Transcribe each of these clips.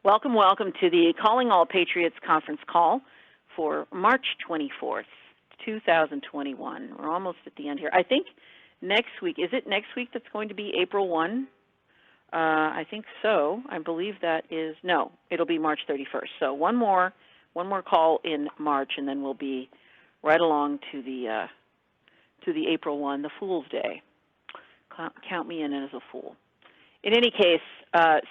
Welcome, welcome to the Calling All Patriots conference call for March 24th, 2021. We're almost at the end here. I think next week, is it next week that's going to be April 1? I think so. I believe that is, no, it'll be March 31st. So one more call in March, and then we'll be right along to the April 1, the Fool's Day. Count me in as a fool. In any case,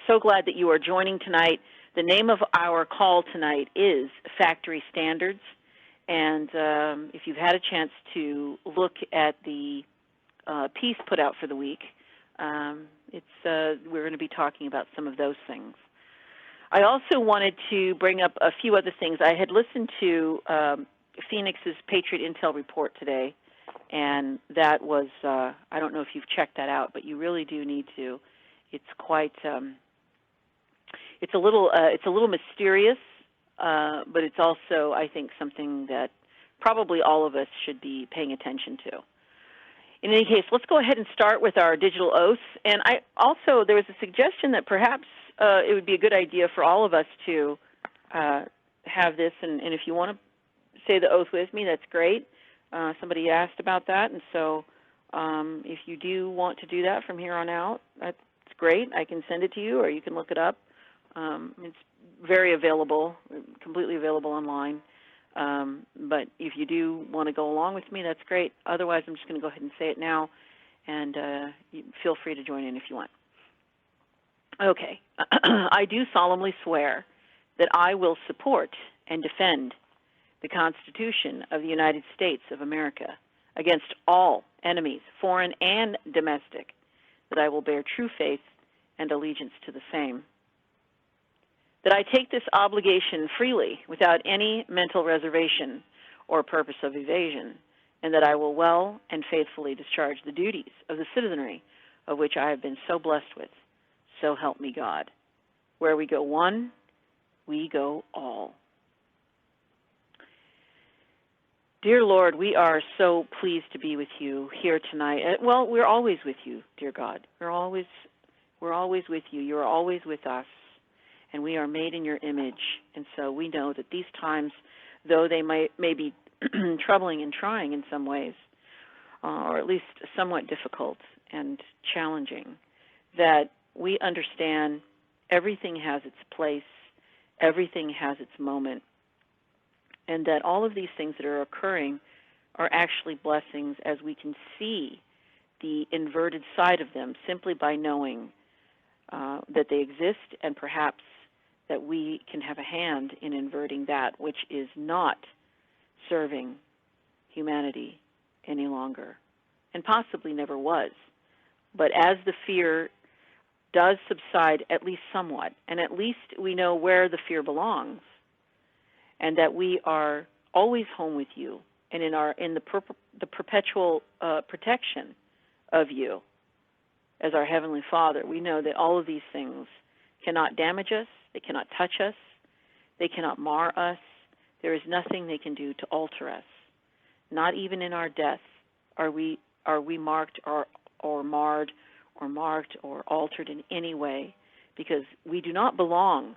so glad that you are joining tonight. The name of our call tonight is Factory Standards, and if you've had a chance to look at the piece put out for the week, we're going to be talking about some of those things. I also wanted to bring up a few other things. I had listened to Phoenix's Patriot Intel report today, and that was, I don't know if you've checked that out, but you really do need to. It's quite, it's a little mysterious, but it's also, I think, something that probably all of us should be paying attention to. In any case, let's go ahead and start with our digital oaths. And there was a suggestion that perhaps it would be a good idea for all of us to have this, and if you want to say the oath with me, that's great. Somebody asked about that, and so if you do want to do that from here on out, that's great. I can send it to you, or you can look it up. It's very available, completely available online. But if you do want to go along with me, that's great. Otherwise, I'm just going to go ahead and say it now, and you feel free to join in if you want. Okay. I do solemnly swear that I will support and defend the Constitution of the United States of America against all enemies, foreign and domestic, that I will bear true faith and allegiance to the same, that I take this obligation freely without any mental reservation or purpose of evasion, and that I will well and faithfully discharge the duties of the citizenry of which I have been so blessed with. So help me God. Where we go one, we go all. Dear Lord, we are so pleased to be with you here tonight. Well, we're always with you, dear God. We're always with you. You're always with us, and we are made in your image. And so we know that these times, though they may be troubling and trying in some ways, or at least somewhat difficult and challenging, that we understand everything has its place, everything has its moment, and that all of these things that are occurring are actually blessings as we can see the inverted side of them simply by knowing that they exist, and perhaps that we can have a hand in inverting that which is not serving humanity any longer, and possibly never was. But as the fear does subside at least somewhat, and at least we know where the fear belongs, and that we are always home with you, and in the perpetual protection of you as our Heavenly Father. We know that all of these things cannot damage us, they cannot touch us, they cannot mar us. There is nothing they can do to alter us. Not even in our death are we marked or marred or marked or altered in any way, because we do not belong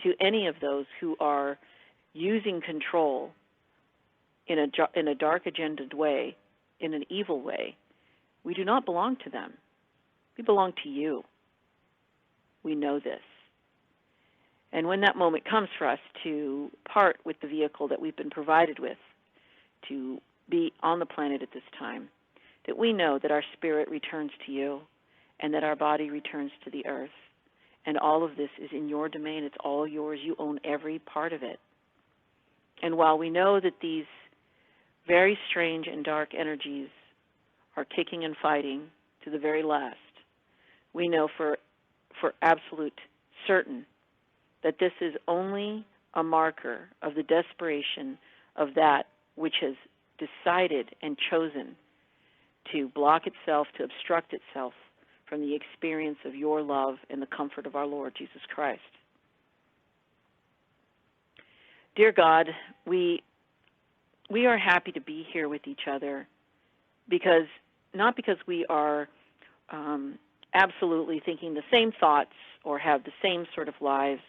to any of those who are using control in a dark agendaed way, in an evil way. We do not belong to them. We belong to you. We know this. And when that moment comes for us to part with the vehicle that we've been provided with to be on the planet at this time, that we know that our spirit returns to you and that our body returns to the earth. And all of this is in your domain. It's all yours. You own every part of it. And while we know that these very strange and dark energies are kicking and fighting to the very last, we know for absolute certain that this is only a marker of the desperation of that which has decided and chosen to block itself, to obstruct itself from the experience of your love and the comfort of our Lord Jesus Christ. Dear God, we are happy to be here with each other, because not because we are absolutely thinking the same thoughts or have the same sort of lives,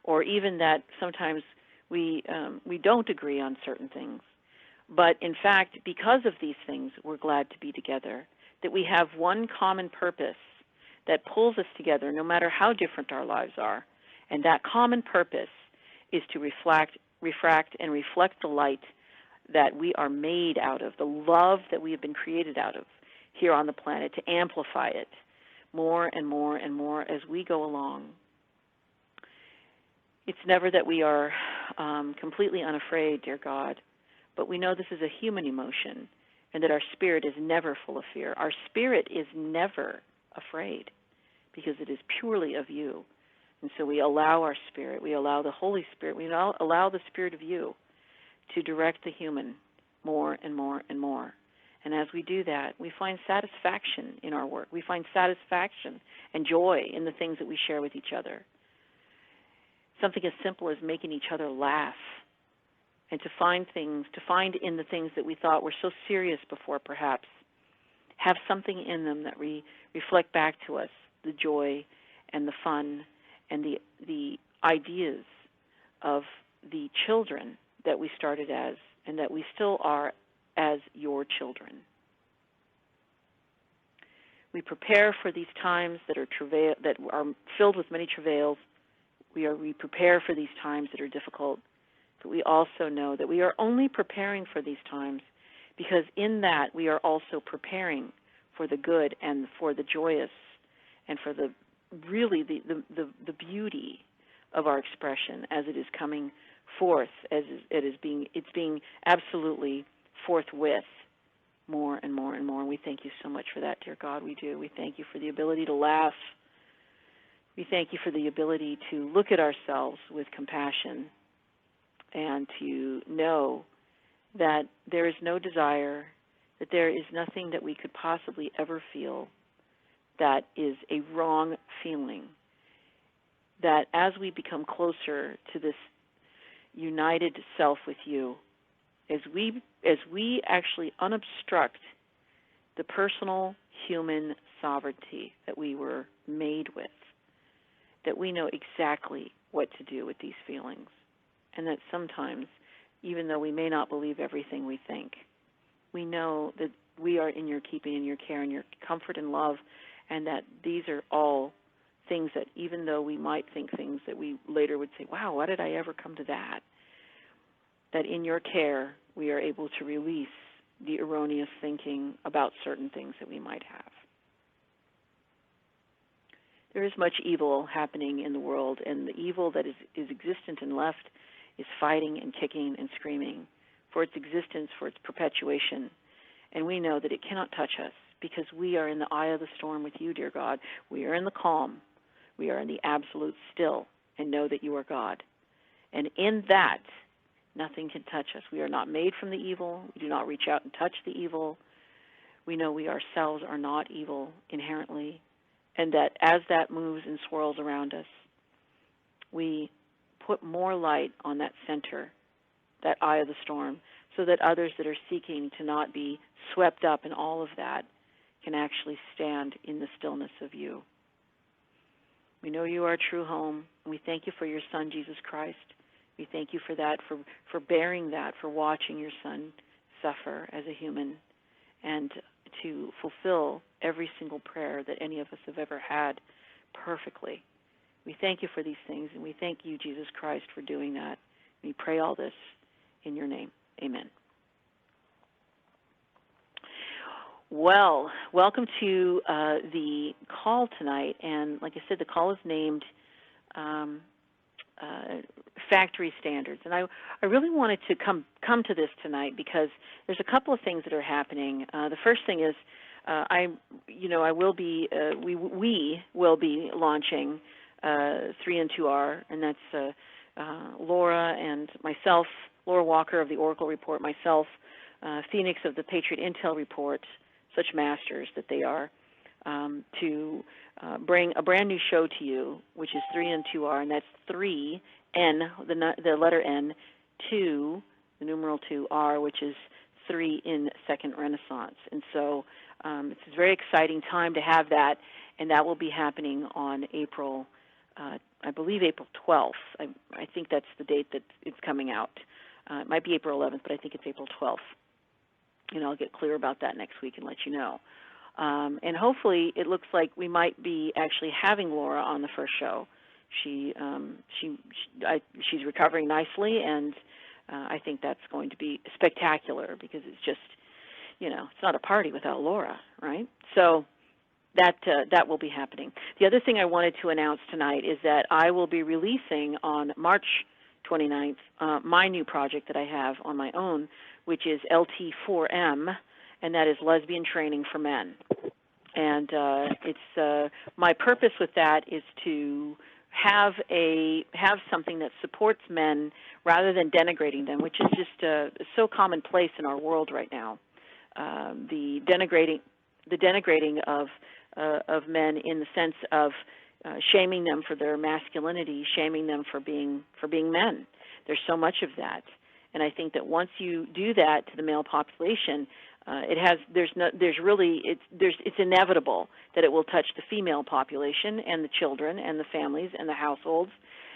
or even that sometimes we don't agree on certain things. But in fact, because of these things, we're glad to be together, that we have one common purpose that pulls us together no matter how different our lives are. And that common purpose is to refract and reflect the light that we are made out of, the love that we have been created out of here on the planet, to amplify it more and more and more as we go along. It's never that we are completely unafraid, dear God, but we know this is a human emotion, and that our spirit is never full of fear. Our spirit is never afraid, because it is purely of you. And so we allow our spirit, we allow the Holy Spirit, we allow the Spirit of you to direct the human more and more and more. And as we do that, we find satisfaction in our work. We find satisfaction and joy in the things that we share with each other. Something as simple as making each other laugh, and to find in the things that we thought were so serious before, perhaps, have something in them that reflect back to us the joy and the fun and the ideas of the children that we started as, and that we still are as your children. We prepare for these times that are filled with many travails. We prepare for these times that are difficult, but we also know that we are only preparing for these times because in that we are also preparing for the good and for the joyous and for the beauty of our expression as it is coming forth, as it's being absolutely forthwith more and more and more. And we thank you so much for that, dear God. We do. We thank you for the ability to laugh. We thank you for the ability to look at ourselves with compassion and to know that there is no desire, that there is nothing that we could possibly ever feel that is a wrong feeling, that as we become closer to this united self with you, as we actually unobstruct the personal human sovereignty that we were made with, that we know exactly what to do with these feelings, and that sometimes, even though we may not believe everything we think, we know that we are in your keeping, in your care, in your comfort and love, and that these are all things that even though we might think things that we later would say, wow, why did I ever come to that? That in your care we are able to release the erroneous thinking about certain things that we might have. There is much evil happening in the world, and the evil that is existent and left is fighting and kicking and screaming for its existence, for its perpetuation. And we know that it cannot touch us because we are in the eye of the storm with you, dear God. We are in the calm. We are in the absolute still and know that you are God. And in that, nothing can touch us. We are not made from the evil. We do not reach out and touch the evil. We know we ourselves are not evil inherently, and that as that moves and swirls around us, we put more light on that center, that eye of the storm, so that others that are seeking to not be swept up in all of that can actually stand in the stillness of you. We know you are a true home, and we thank you for your Son, Jesus Christ. We thank you for that, for bearing that, for watching your Son suffer as a human, and to fulfill every single prayer that any of us have ever had perfectly. We thank you for these things, and we thank you, Jesus Christ, for doing that. We pray all this in your name. Amen. Well, welcome to the call tonight, and like I said, the call is named Factory Standards, and I really wanted to come to this tonight because there's a couple of things that are happening. The first thing is we will be launching 3 and 2R, and that's Laura and myself, Laura Walker of the Oracle Report, myself, Phoenix of the Patriot Intel Report, such masters that they are, to bring a brand new show to you, which is 3 and 2R, and that's 3, N, the letter N, 2, the numeral 2R, which is 3 in Second Renaissance. And so it's a very exciting time to have that, and that will be happening on April, I believe April 12th. I think that's the date that it's coming out. It might be April 11th, but I think it's April 12th. And I'll get clear about that next week and let you know. And hopefully it looks like we might be actually having Laura on the first show. She's recovering nicely, and I think that's going to be spectacular because it's just, it's not a party without Laura, right? So that will be happening. The other thing I wanted to announce tonight is that I will be releasing on March 29th my new project that I have on my own, which is LT4M, and that is Lesbian Training for Men. And it's my purpose with that is to have something that supports men rather than denigrating them, which is just so commonplace in our world right now. The denigrating of men in the sense of shaming them for their masculinity, shaming them for being men. There's so much of that, and I think that once you do that to the male population, it's inevitable that it will touch the female population and the children and the families and the households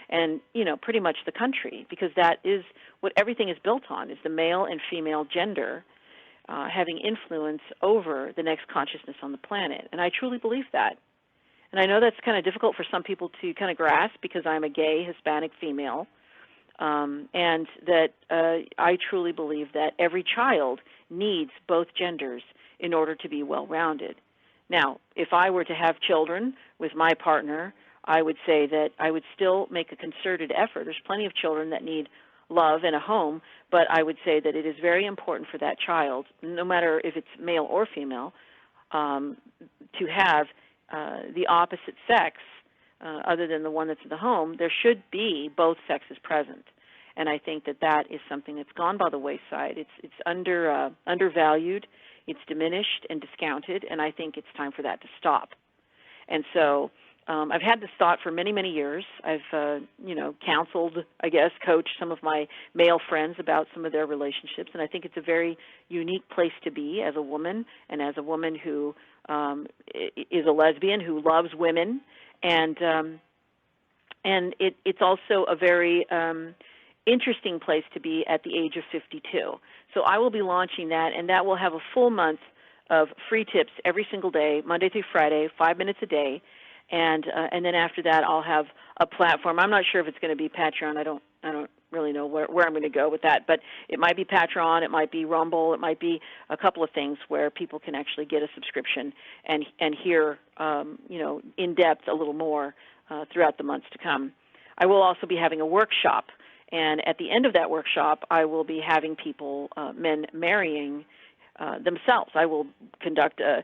and pretty much the country, because that is what everything is built on, is the male and female gender having influence over the next consciousness on the planet. And I truly believe that. And I know that's kind of difficult for some people to kind of grasp because I'm a gay Hispanic female, and that I truly believe that every child needs both genders in order to be well-rounded. Now, if I were to have children with my partner, I would say that I would still make a concerted effort. There's plenty of children that need love and a home, but I would say that it is very important for that child, no matter if it's male or female, to have the opposite sex, other than the one that's in the home. There should be both sexes present. And I think that that is something that's gone by the wayside. It's undervalued, it's diminished and discounted, and I think it's time for that to stop. And so I've had this thought for many, many years. I've, counseled, coached some of my male friends about some of their relationships, and I think it's a very unique place to be as a woman, and as a woman who is a lesbian who loves women, and it's also a very interesting place to be at the age of 52. So I will be launching that, and that will have a full month of free tips every single day, Monday through Friday, 5 minutes a day. And then after that, I'll have a platform. I'm not sure if it's going to be Patreon. I don't really know where I'm going to go with that. But it might be Patreon. It might be Rumble. It might be a couple of things where people can actually get a subscription and hear, in depth a little more throughout the months to come. I will also be having a workshop. And at the end of that workshop, I will be having people, men marrying themselves. I will conduct the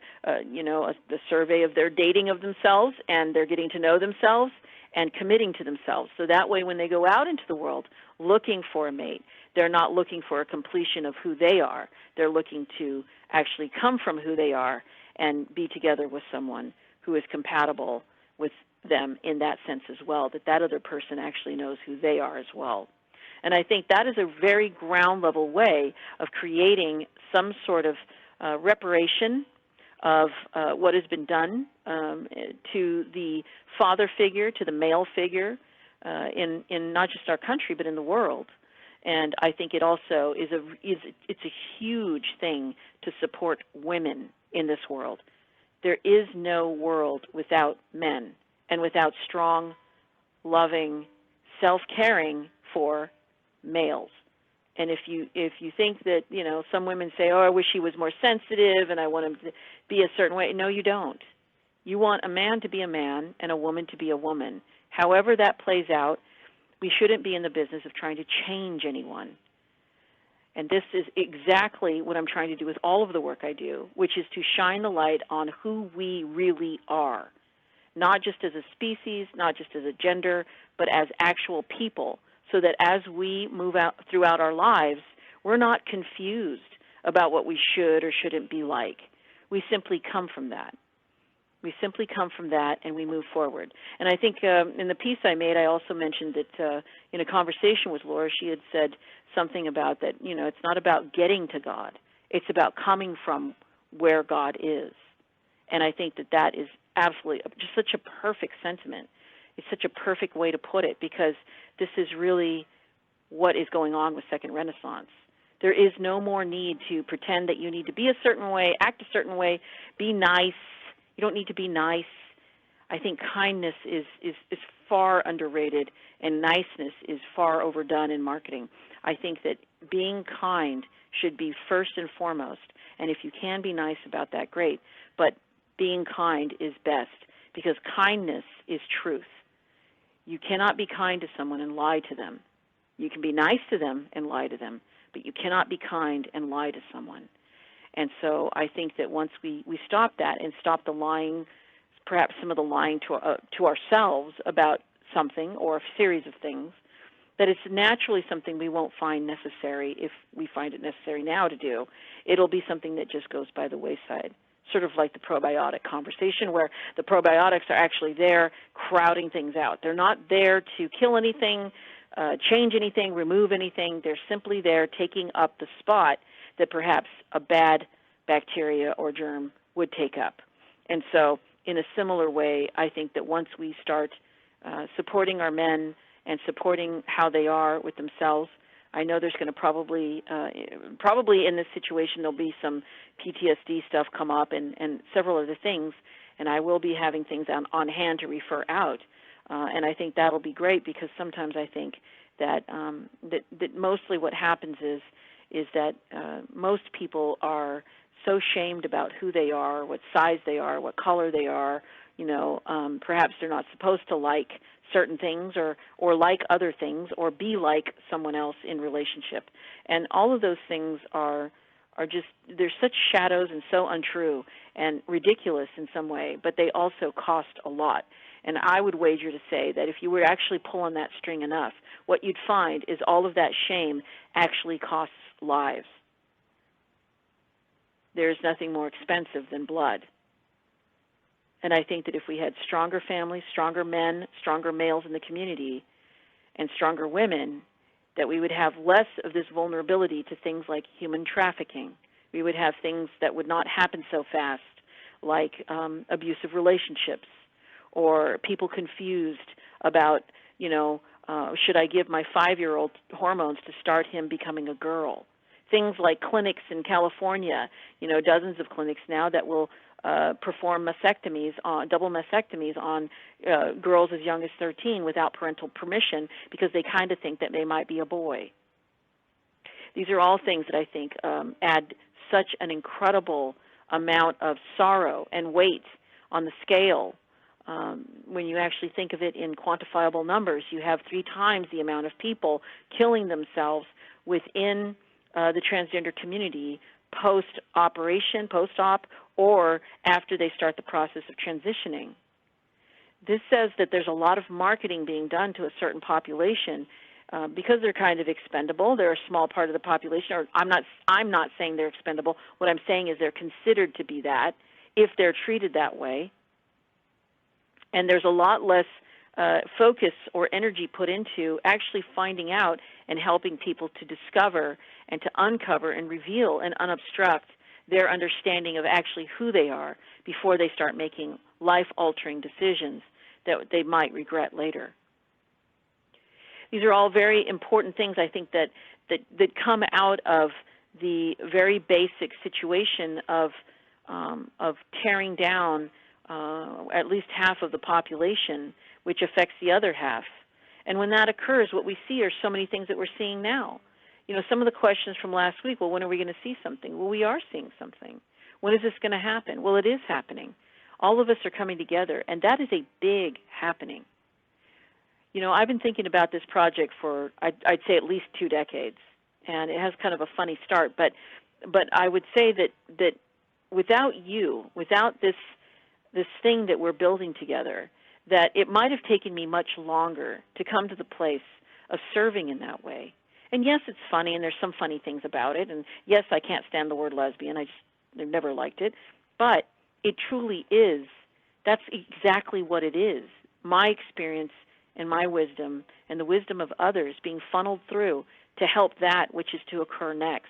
survey of their dating of themselves, and they're getting to know themselves and committing to themselves. So that way when they go out into the world looking for a mate, they're not looking for a completion of who they are. They're looking to actually come from who they are and be together with someone who is compatible with them in that sense as well, that other person actually knows who they are as well. And I think that is a very ground-level way of creating some sort of reparation of what has been done to the father figure, to the male figure in not just our country but in the world. And I think it also it's a huge thing to support women in this world. There is no world without men and without strong, loving, self-caring for males. And if you think that, some women say, oh, I wish he was more sensitive and I want him to be a certain way. No, you don't. You want a man to be a man and a woman to be a woman. However that plays out, we shouldn't be in the business of trying to change anyone. And this is exactly what I'm trying to do with all of the work I do, which is to shine the light on who we really are, not just as a species, not just as a gender, but as actual people, so that as we move out throughout our lives, we're not confused about what we should or shouldn't be like. We simply come from that. We simply come from that and we move forward. And I think in the piece I made, I also mentioned that in a conversation with Laura, she had said something about that, it's not about getting to God. It's about coming from where God is. And I think that that is absolutely just such a perfect sentiment. It's such a perfect way to put it, because this is really what is going on with Second Renaissance. There is no more need to pretend that you need to be a certain way, act a certain way, be nice. You don't need to be nice. I think kindness is far underrated, and niceness is far overdone in marketing. I think that being kind should be first and foremost, and if you can be nice about that, great, but being kind is best, because kindness is truth. You cannot be kind to someone and lie to them. You can be nice to them and lie to them, but you cannot be kind and lie to someone. And so I think that once we stop that and stop the lying, perhaps some of the lying to ourselves about something or a series of things, that it's naturally something we won't find necessary if we find it necessary now to do. It'll be something that just goes by the wayside, sort of like the probiotic conversation, where the probiotics are actually there crowding things out. They're not there to kill anything, change anything, remove anything. They're simply there taking up the spot that perhaps a bad bacteria or germ would take up. And so in a similar way, I think that once we start supporting our men and supporting how they are with themselves, I know there's going to probably in this situation there'll be some PTSD stuff come up and several other things, and I will be having things on hand to refer out. And I think that'll be great, because sometimes I think that that mostly what happens is that most people are so shamed about who they are, what size they are, what color they are. Perhaps they're not supposed to like certain things or like other things or be like someone else in relationship. And all of those things are just, they're such shadows and so untrue and ridiculous in some way, but they also cost a lot. And I would wager to say that if you were actually pulling that string enough, what you'd find is all of that shame actually costs lives. There's nothing more expensive than blood. And I think that if we had stronger families, stronger men, stronger males in the community, and stronger women, that we would have less of this vulnerability to things like human trafficking. We would have things that would not happen so fast, like abusive relationships, or people confused about, should I give my 5-year-old hormones to start him becoming a girl? Things like clinics in California, dozens of clinics now that will perform double mastectomies on girls as young as 13 without parental permission, because they kind of think that they might be a boy. These are all things that I think add such an incredible amount of sorrow and weight on the scale. When you actually think of it in quantifiable numbers, you have 3 times the amount of people killing themselves within the transgender community post-operation, post-op, or after they start the process of transitioning. This says that there's a lot of marketing being done to a certain population because they're kind of expendable. They're a small part of the population, or I'm not saying they're expendable. What I'm saying is they're considered to be that if they're treated that way. And there's a lot less focus or energy put into actually finding out and helping people to discover and to uncover and reveal and unobstruct their understanding of actually who they are before they start making life-altering decisions that they might regret later. These are all very important things, I think, that come out of the very basic situation of tearing down at least half of the population, which affects the other half. And when that occurs, what we see are so many things that we're seeing now. Some of the questions from last week, well, when are we going to see something? Well, we are seeing something. When is this going to happen? Well, it is happening. All of us are coming together, and that is a big happening. I've been thinking about this project for, I'd say, at least 2 decades, and it has kind of a funny start, but I would say that without you, without this thing that we're building together, that it might have taken me much longer to come to the place of serving in that way. And yes, it's funny, and there's some funny things about it, and yes, I can't stand the word lesbian. I've never liked it, but it truly is That's exactly what it is. My experience and my wisdom and the wisdom of others being funneled through to help that which is to occur next.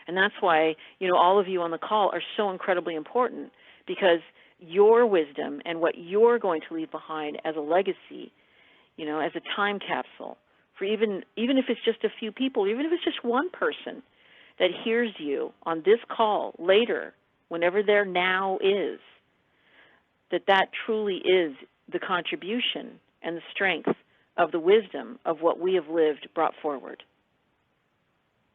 And that's why, all of you on the call are so incredibly important, because your wisdom and what you're going to leave behind as a legacy, as a time capsule, for even if it's just a few people, even if it's just one person that hears you on this call later, whenever their now is, that truly is the contribution and the strength of the wisdom of what we have lived brought forward.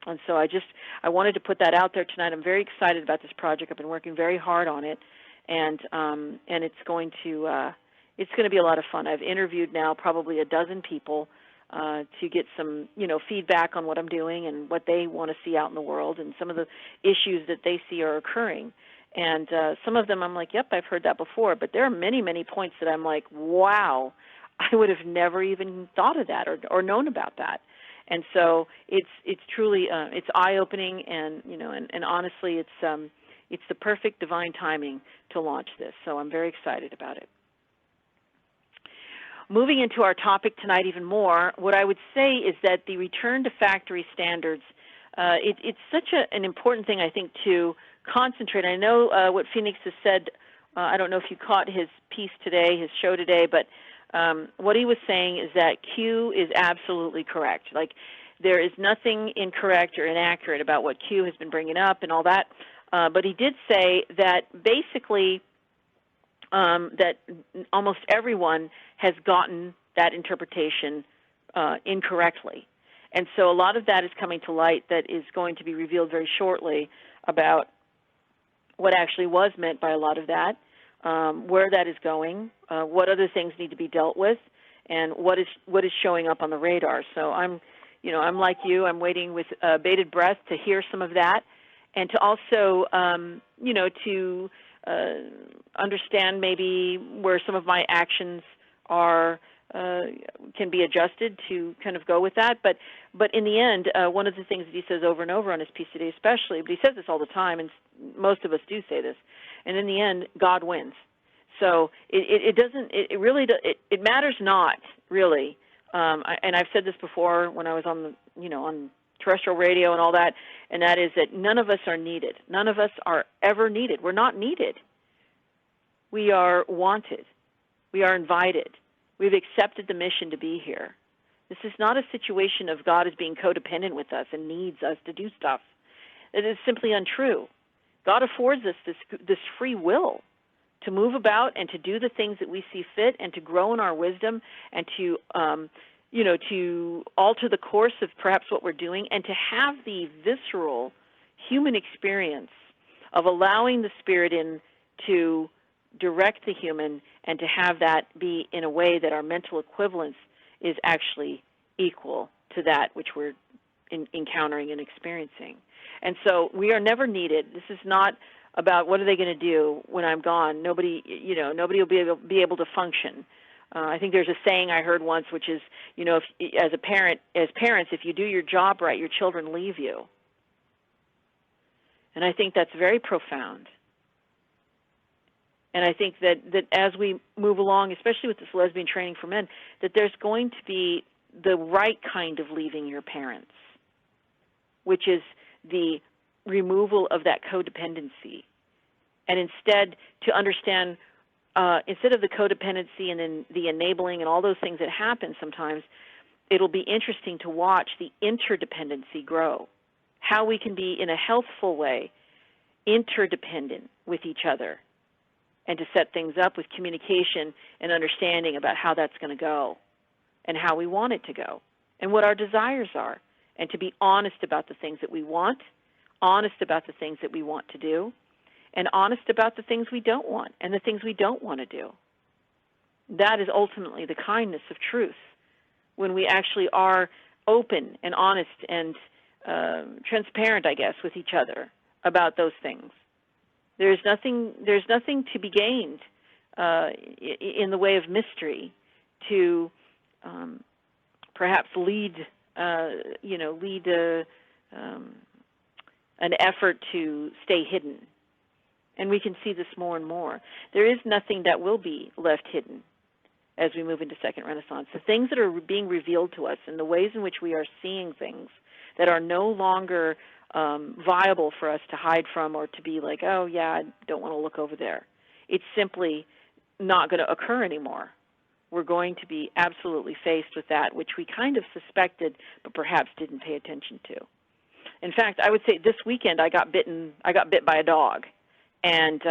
And so I wanted to put that out there tonight. I'm very excited about this project. I've been working very hard on it, and it's going to be a lot of fun. I've interviewed now probably a dozen people to get some feedback on what I'm doing and what they want to see out in the world, and some of the issues that they see are occurring. And some of them I'm like, yep, I've heard that before. But there are many, many points that I'm like, wow, I would have never even thought of that or known about that. And so it's truly it's eye-opening, and and honestly, it's the perfect divine timing to launch this. So I'm very excited about it. Moving into our topic tonight even more, what I would say is that the return to factory standards, it's such an important thing, I think, to concentrate. I know what Phoenix has said. I don't know if you caught his piece today, his show today, but what he was saying is that Q is absolutely correct. Like, there is nothing incorrect or inaccurate about what Q has been bringing up and all that. But he did say that basically that almost everyone has gotten that interpretation incorrectly. And so a lot of that is coming to light that is going to be revealed very shortly about what actually was meant by a lot of that, where that is going, what other things need to be dealt with, and what is showing up on the radar. So I'm like you. I'm waiting with bated breath to hear some of that, and to also, to understand maybe where some of my actions are can be adjusted to kind of go with that. But in the end, one of the things that he says over and over on his piece today especially, but he says this all the time, and most of us do say this, and in the end, God wins. So it matters not, really. And I've said this before when I was on on terrestrial radio and all that, and that is that none of us are needed. None of us are ever needed. We're not needed. We are wanted. We are invited. We've accepted the mission to be here. This is not a situation of God as being codependent with us and needs us to do stuff. It is simply untrue. God affords us this free will to move about and to do the things that we see fit, and to grow in our wisdom, and to to alter the course of perhaps what we're doing, and to have the visceral human experience of allowing the Spirit in to direct the human, and to have that be in a way that our mental equivalence is actually equal to that which we're encountering and experiencing. And so we are never needed. This is not about what are they going to do when I'm gone. Nobody will be able to function. I think there's a saying I heard once, which is, as parents, if you do your job right, your children leave you. And I think that's very profound. And I think that as we move along, especially with this lesbian training for men, that there's going to be the right kind of leaving your parents, which is the removal of that codependency. And instead to understand, instead of the codependency and then the enabling and all those things that happen sometimes, it'll be interesting to watch the interdependency grow, how we can be in a healthful way interdependent with each other, and to set things up with communication and understanding about how that's going to go and how we want it to go and what our desires are, and to be honest about the things that we want, honest about the things that we want to do, and honest about the things we don't want and the things we don't want to do. That is ultimately the kindness of truth, when we actually are open and honest and transparent, I guess, with each other about those things. There's nothing to be gained in the way of mystery to perhaps lead an effort to stay hidden. And we can see this more and more. There is nothing that will be left hidden as we move into Second Renaissance. The things that are being revealed to us and the ways in which we are seeing things that are no longer viable for us to hide from or to be like, oh, yeah, I don't want to look over there. It's simply not going to occur anymore. We're going to be absolutely faced with that, which we kind of suspected but perhaps didn't pay attention to. In fact, I would say this weekend I got bit by a dog. And,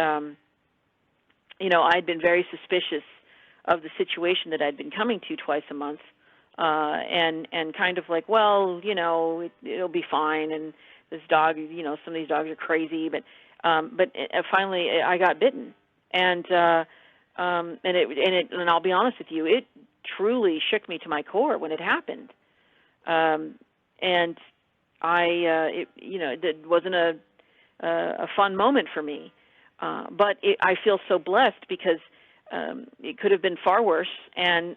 I'd been very suspicious of the situation that I'd been coming to twice a month and kind of like, well, it'll be fine. And this dog, some of these dogs are crazy. But finally I got bitten. And I'll be honest with you, it truly shook me to my core when it happened. It wasn't a fun moment for me. But I feel so blessed because it could have been far worse, and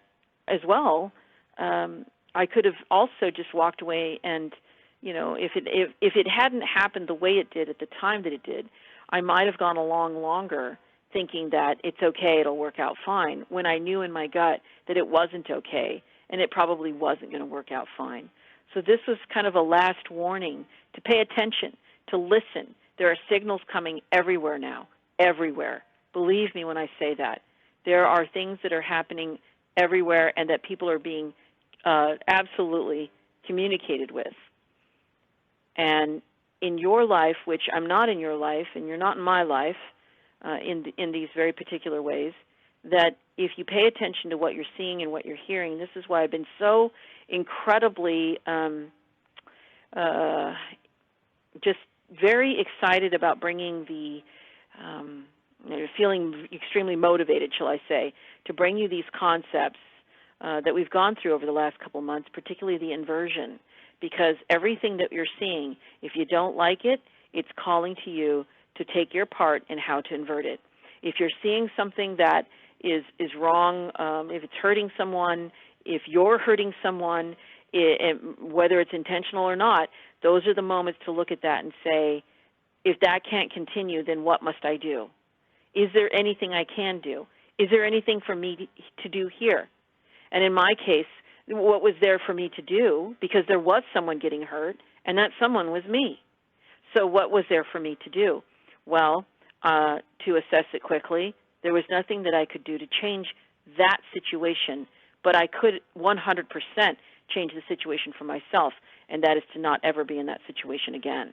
as well, I could have also just walked away and, if it hadn't happened the way it did at the time that it did, I might have gone along longer thinking that it's okay, it'll work out fine, when I knew in my gut that it wasn't okay and it probably wasn't going to work out fine. So this was kind of a last warning to pay attention, to listen. There are signals coming everywhere now, everywhere. Believe me when I say that. There are things that are happening everywhere and that people are being absolutely communicated with. And in your life, which I'm not in your life and you're not in my life in these very particular ways, that if you pay attention to what you're seeing and what you're hearing, this is why I've been so incredibly just very excited about bringing the, feeling extremely motivated, shall I say, to bring you these concepts that we've gone through over the last couple of months, particularly the inversion, because everything that you're seeing, if you don't like it, it's calling to you to take your part in how to invert it. If you're seeing something that is wrong, if it's hurting someone, if you're hurting someone, whether it's intentional or not, those are the moments to look at that and say, if that can't continue, then what must I do? Is there anything I can do? Is there anything for me to do here? And in my case, what was there for me to do, because there was someone getting hurt, and that someone was me. So what was there for me to do? Well, to assess it quickly, there was nothing that I could do to change that situation, but I could 100% change the situation for myself, and that is to not ever be in that situation again,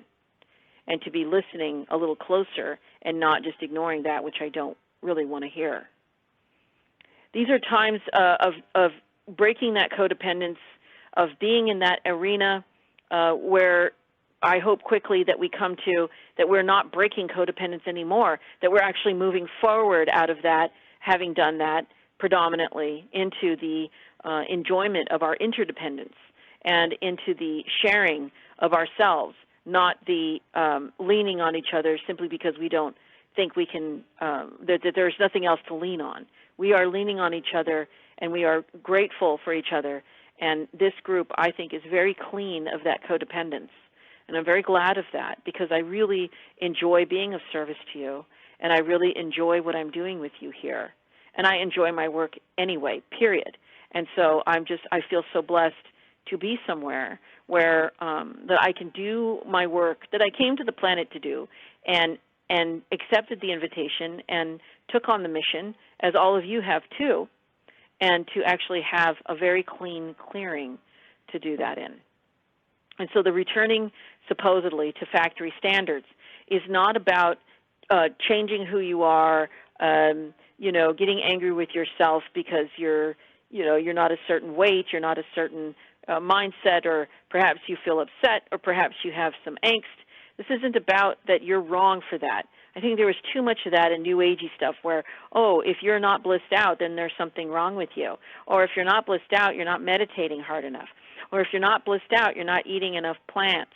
and to be listening a little closer and not just ignoring that which I don't really want to hear. These are times of breaking that codependence, of being in that arena where I hope quickly that we come to that we're not breaking codependence anymore, that we're actually moving forward out of that, having done that predominantly, into the enjoyment of our interdependence and into the sharing of ourselves, not the leaning on each other simply because we don't think we can, that there's nothing else to lean on. We are leaning on each other, and we are grateful for each other. And this group, I think, is very clean of that codependence. And I'm very glad of that, because I really enjoy being of service to you, and I really enjoy what I'm doing with you here. And I enjoy my work anyway, period. And so I feel so blessed to be somewhere where that I can do my work that I came to the planet to do, and accepted the invitation and took on the mission, as all of you have too, and to actually have a very clean clearing to do that in. And so the returning supposedly to factory standards is not about changing who you are, getting angry with yourself because you're not a certain weight, you're not a certain mindset, or perhaps you feel upset, or perhaps you have some angst. This isn't about that you're wrong for that. I think there was too much of that in New Agey stuff where, if you're not blissed out, then there's something wrong with you. Or if you're not blissed out, you're not meditating hard enough. Or if you're not blissed out, you're not eating enough plants.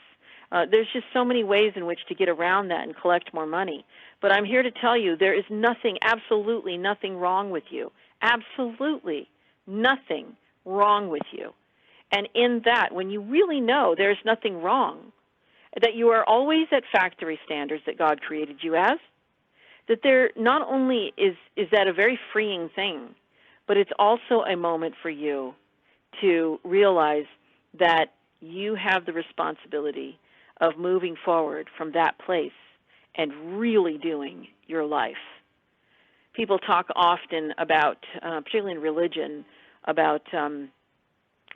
There's just so many ways in which to get around that and collect more money. But I'm here to tell you there is nothing, absolutely nothing wrong with you. Absolutely nothing wrong with you. And in that, when you really know there's nothing wrong, that you are always at factory standards that God created you as, that there not only is that a very freeing thing, but it's also a moment for you to realize that you have the responsibility of moving forward from that place and really doing your life. People talk often about, particularly in religion, about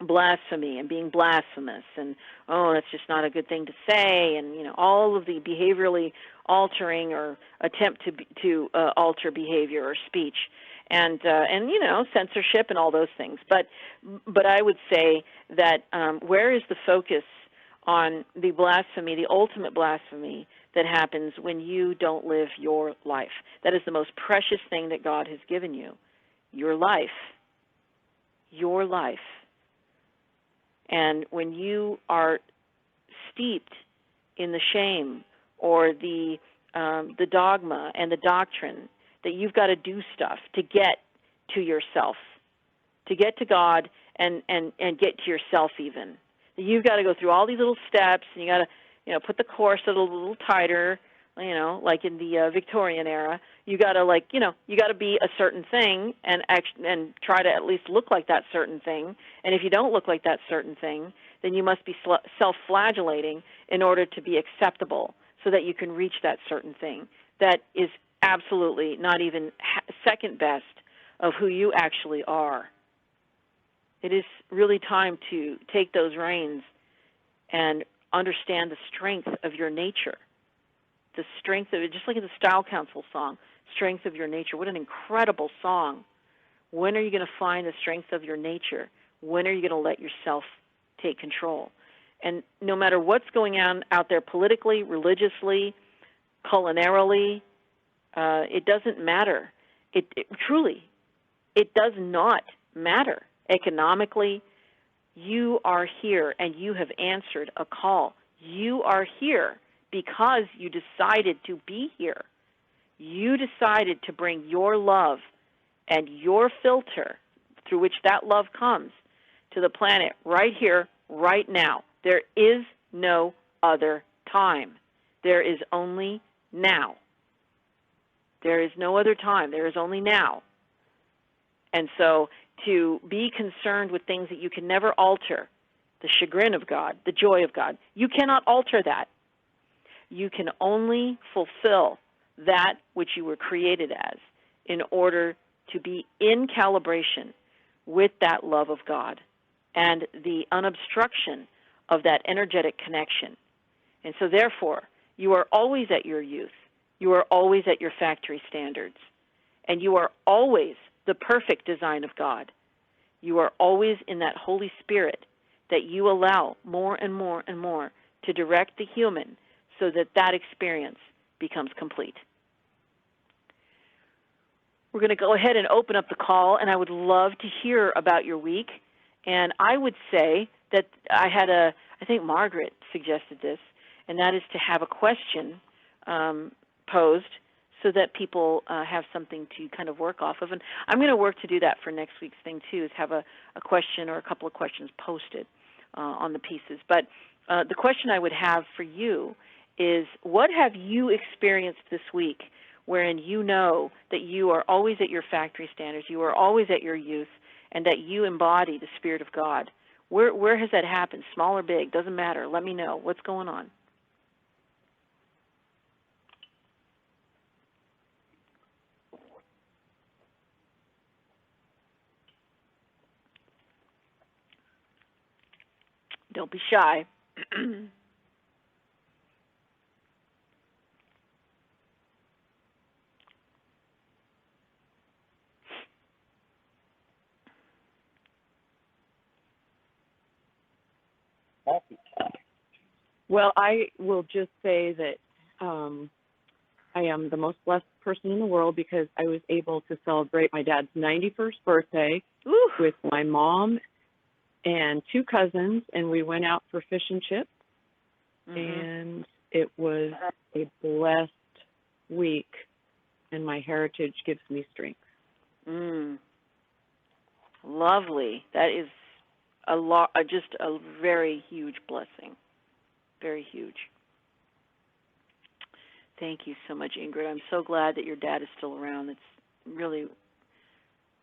blasphemy and being blasphemous, and oh, that's just not a good thing to say, and all of the behaviorally altering or attempt to alter behavior or speech, and censorship and all those things. But I would say that where is the focus on the blasphemy, the ultimate blasphemy that happens when you don't live your life? That is the most precious thing that God has given you, your life. Your life. And when you are steeped in the shame or the dogma and the doctrine that you've got to do stuff to get to yourself, to get to God and get to yourself even. You've got to go through all these little steps, and you got to put the corset a little tighter, like in the Victorian era. You got to you got to be a certain thing and try to at least look like that certain thing. And if you don't look like that certain thing, then you must be self-flagellating in order to be acceptable, so that you can reach that certain thing that is absolutely not even second best of who you actually are. It is really time to take those reins and understand the strength of your nature. The strength of it, just like in the Style Council song, Strength of Your Nature. What an incredible song. When are you going to find the strength of your nature? When are you going to let yourself take control? And no matter what's going on out there politically, religiously, culinarily, it doesn't matter. It truly, it does not matter. Economically, you are here and you have answered a call. You are here because you decided to be here. You decided to bring your love and your filter through which that love comes to the planet right here, right now. There is no other time. There is only now. There is no other time. There is only now. And so to be concerned with things that you can never alter, the chagrin of God, the joy of God, you cannot alter that. You can only fulfill that which you were created as in order to be in calibration with that love of God and the unobstruction of that energetic connection. And so therefore, you are always at your youth. You are always at your factory standards. And you are always the perfect design of God. You are always in that Holy Spirit that you allow more and more and more to direct the human so that that experience becomes complete. We're going to go ahead and open up the call, and I would love to hear about your week. And I would say that I think Margaret suggested this, and that is to have a question posed so that people have something to kind of work off of. And I'm going to work to do that for next week's thing, too, is have a question or a couple of questions posted on the pieces. But the question I would have for you is, what have you experienced this week wherein you know that you are always at your factory standards, you are always at your youth, and that you embody the Spirit of God? Where has that happened, small or big? Doesn't matter. Let me know. What's going on? Don't be shy. Well, I will just say that I am the most blessed person in the world because I was able to celebrate my dad's 91st birthday with my mom and two cousins, and we went out for fish and chips, and it was a blessed week, and my heritage gives me strength. Lovely. That is just a very huge blessing. Very huge. Thank you so much, Ingrid. I'm so glad that your dad is still around. It's really,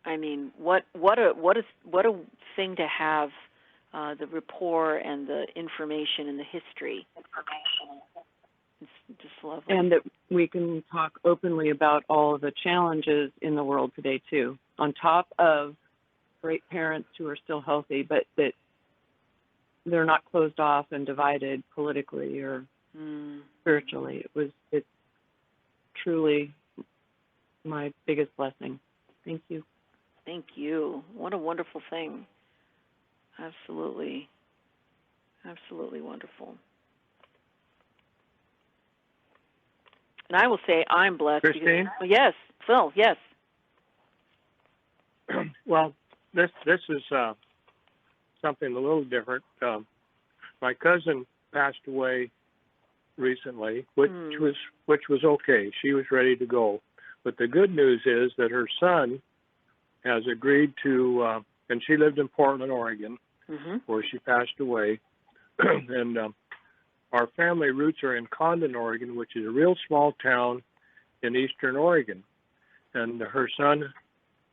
I mean, what a thing to have, the rapport and the information and the history. It's just lovely. And that we can talk openly about all of the challenges in the world today, too, on top of great parents who are still healthy, but that they're not closed off and divided politically or spiritually. It's truly my biggest blessing. Thank you. Thank you. What a wonderful thing. Absolutely. Absolutely wonderful. And I will say I'm blessed. Christine? Because, yes, Phil, yes. Well, this is something a little different. My cousin passed away recently, which was okay. She was ready to go. But the good news is that her son has agreed to, and she lived in Portland, Oregon, where she passed away. And our family roots are in Condon, Oregon, which is a real small town in eastern Oregon. And her son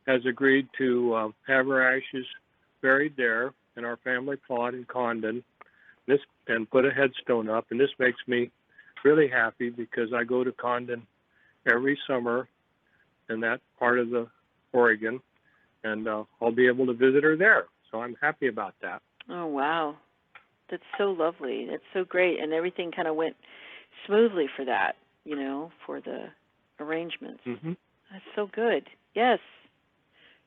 has agreed to have her ashes buried there in our family plot in Condon, and put a headstone up. And this makes me really happy because I go to Condon every summer in that part of the Oregon, and I'll be able to visit her there. So I'm happy about that. Oh, wow. That's so lovely. That's so great. And everything kind of went smoothly for that, for the arrangements. That's so good. Yes.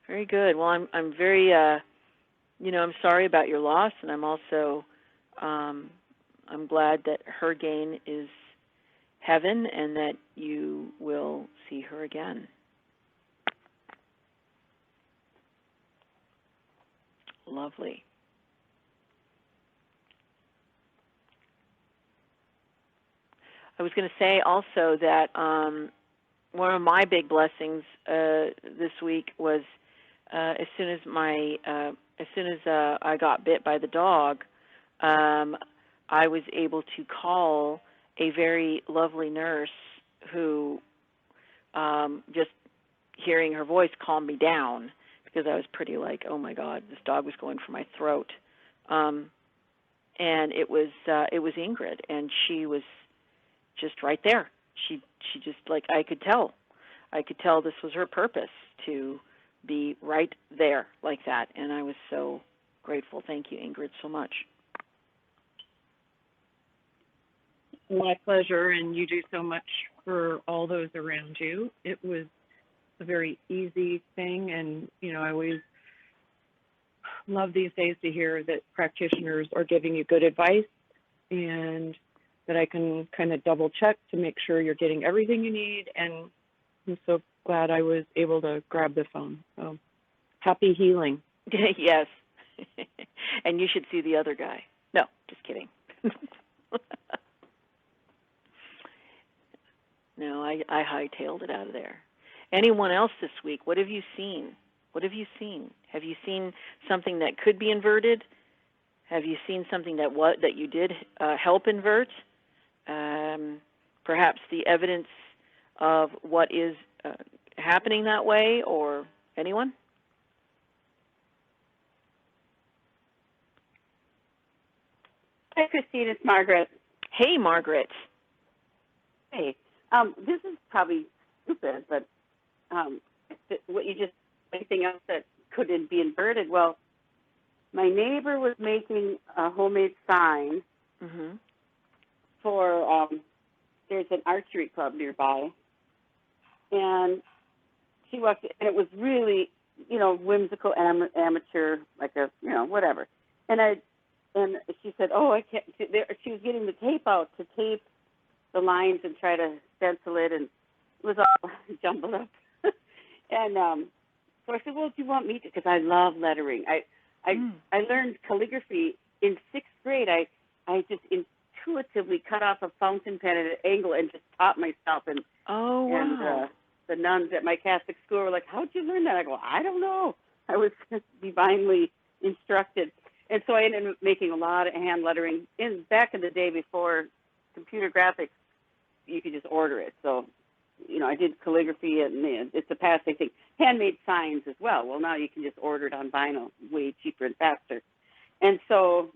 Very good. Well, I'm very, I'm sorry about your loss, and I'm also, I'm glad that her gain is heaven and that you will see her again. Lovely. I was going to say also that one of my big blessings this week was as soon as I got bit by the dog, I was able to call a very lovely nurse who just hearing her voice calmed me down because I was pretty like, oh my God, this dog was going for my throat. And it was Ingrid, and she was just right there. She just, like, I could tell this was her purpose, to be right there like that, and I was so grateful. Thank you, Ingrid, so much. My pleasure, and you do so much for all those around you. It was a very easy thing, and, I always love these days to hear that practitioners are giving you good advice, and that I can kind of double check to make sure you're getting everything you need, and I'm so glad I was able to grab the phone. So happy healing. Yes. And you should see the other guy. No, just kidding. No, I hightailed it out of there. Anyone else this week? What have you seen? What have you seen? Have you seen something that could be inverted? Have you seen something that you did help invert? Perhaps the evidence of what is happening that way, or anyone? Hi, Christine. It's Margaret. Hey, Margaret. Hey. This is probably stupid, but what you just, anything else that couldn't be inverted? Well, my neighbor was making a homemade sign for, there's an archery club nearby, and she walked in, and it was really, whimsical, amateur, like a, whatever. And she said, oh, I can't, she was getting the tape out to tape the lines and try to stencil it, and it was all jumbled up. And so I said, well, do you want me to? Because I love lettering. I learned calligraphy in 6th grade. I just intuitively cut off a fountain pen at an angle and just taught myself. And and the nuns at my Catholic school were like, how'd you learn that? I go, I don't know. I was divinely instructed. And so I ended up making a lot of hand lettering back in the day before computer graphics. you could just order it. So, I did calligraphy, and it's a passing thing. Handmade signs as well. Well, now you can just order it on vinyl, way cheaper and faster. And so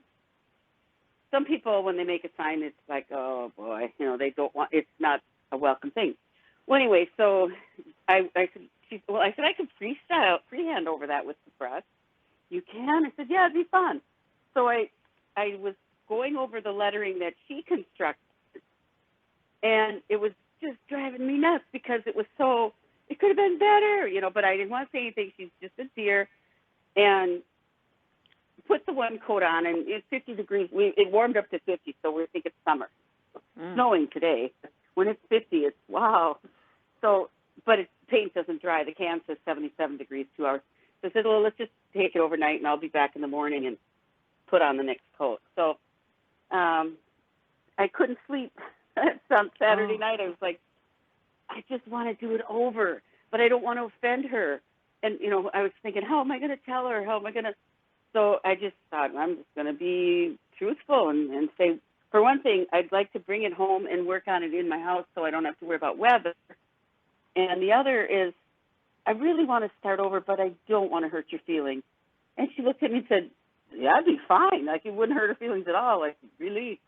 some people, when they make a sign, it's like, oh, boy, they don't want, it's not a welcome thing. Well, anyway, so I said, I can freehand over that with the press. You can? I said, yeah, it'd be fun. So I was going over the lettering that she constructed, and it was just driving me nuts because it could have been better, but I didn't want to say anything. She's just a dear, and put the one coat on, and it's 50 degrees. It warmed up to 50, so we think it's summer. Snowing today. When it's 50, it's wow. So, but paint doesn't dry. The can says 77 degrees, 2 hours. So I said, well, let's just take it overnight, and I'll be back in the morning and put on the next coat. So I couldn't sleep on Saturday night. I was like, I just want to do it over, but I don't want to offend her. And, I was thinking, how am I going to tell her? How am I going to? So I just thought, I'm just going to be truthful and say, for one thing, I'd like to bring it home and work on it in my house so I don't have to worry about weather. And the other is, I really want to start over, but I don't want to hurt your feelings. And she looked at me and said, yeah, I'd be fine. Like, it wouldn't hurt her feelings at all. Like, really?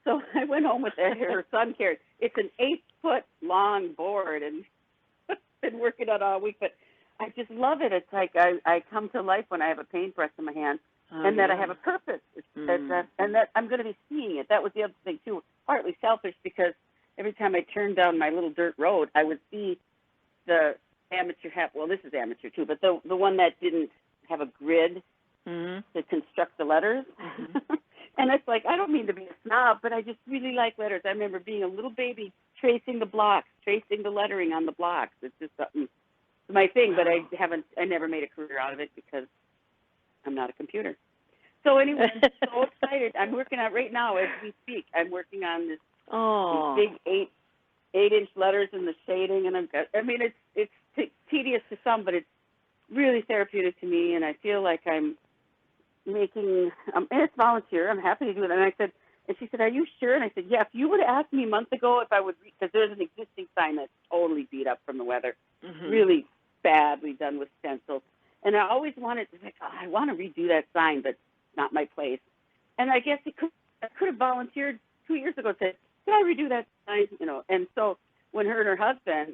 So I went home with her son carried. It's an 8-foot-long board, and been working on it all week. But I just love it. It's like I come to life when I have a paintbrush in my hand, and that I have a purpose, and that I'm going to be seeing it. That was the other thing, too, partly selfish, because every time I turned down my little dirt road, I would see the amateur well, this is amateur, too, but the one that didn't have a grid to construct the letters. And it's like, I don't mean to be a snob, but I just really like letters. I remember being a little baby tracing the blocks, tracing the lettering on the blocks. It's just something, my thing, but I never made a career out of it because I'm not a computer. So anyway, I'm so excited. I'm working on, right now as we speak, I'm working on these big 8-inch letters and the shading. And it's tedious to some, but it's really therapeutic to me. And I feel like I'm making, and it's volunteer. I'm happy to do it. And she said, are you sure? And I said, yeah, if you would have asked me months ago if I would, because there's an existing sign that's totally beat up from the weather, really badly done with stencils. And I always wanted to, I want to redo that sign, but it's not my place. And I guess I could have volunteered 2 years ago and said, can I redo that sign? And so when her and her husband,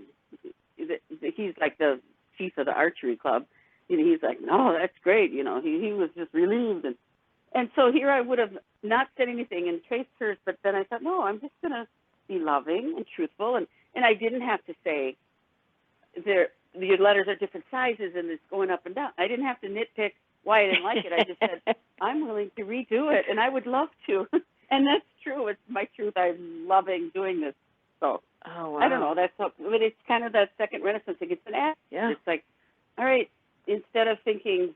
he's like the chief of the archery club, he's like, no, that's great. He was just relieved. And so here I would have not said anything and traced hers, but then I thought, no, I'm just going to be loving and truthful. And I didn't have to say, your letters are different sizes and it's going up and down. I didn't have to nitpick why I didn't like it. I just said, I'm willing to redo it, and I would love to. And that's true. It's my truth. I'm loving doing this. So I don't know. But it's kind of that second Renaissance thing. It's an act. Yeah. It's like, all right, instead of thinking,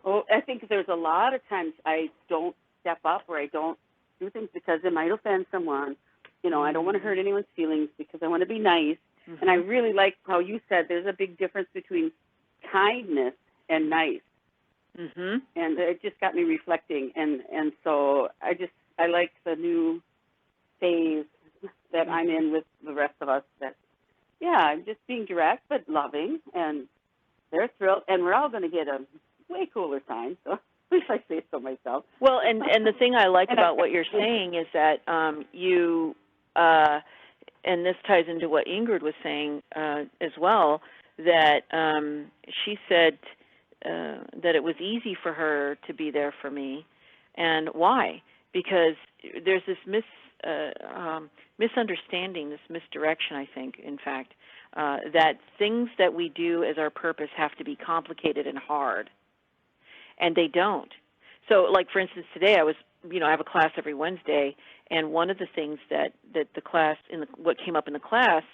I think there's a lot of times I don't step up or I don't do things because it might offend someone. I don't want to hurt anyone's feelings because I want to be nice. And I really like how you said there's a big difference between kindness and nice. And it just got me reflecting. And so I like the new phase that I'm in with the rest of us that, I'm just being direct but loving, and they're thrilled. And we're all going to get a way cooler sign, so at least I say so myself. Well, and the thing I like about what you're saying is that you and this ties into what Ingrid was saying as well, that she said that it was easy for her to be there for me. And why? Because there's this misunderstanding, this misdirection, I think, in fact, that things that we do as our purpose have to be complicated and hard. And they don't. So, like, for instance, today I have a class every Wednesday, and one of the things that the class, what came up in the class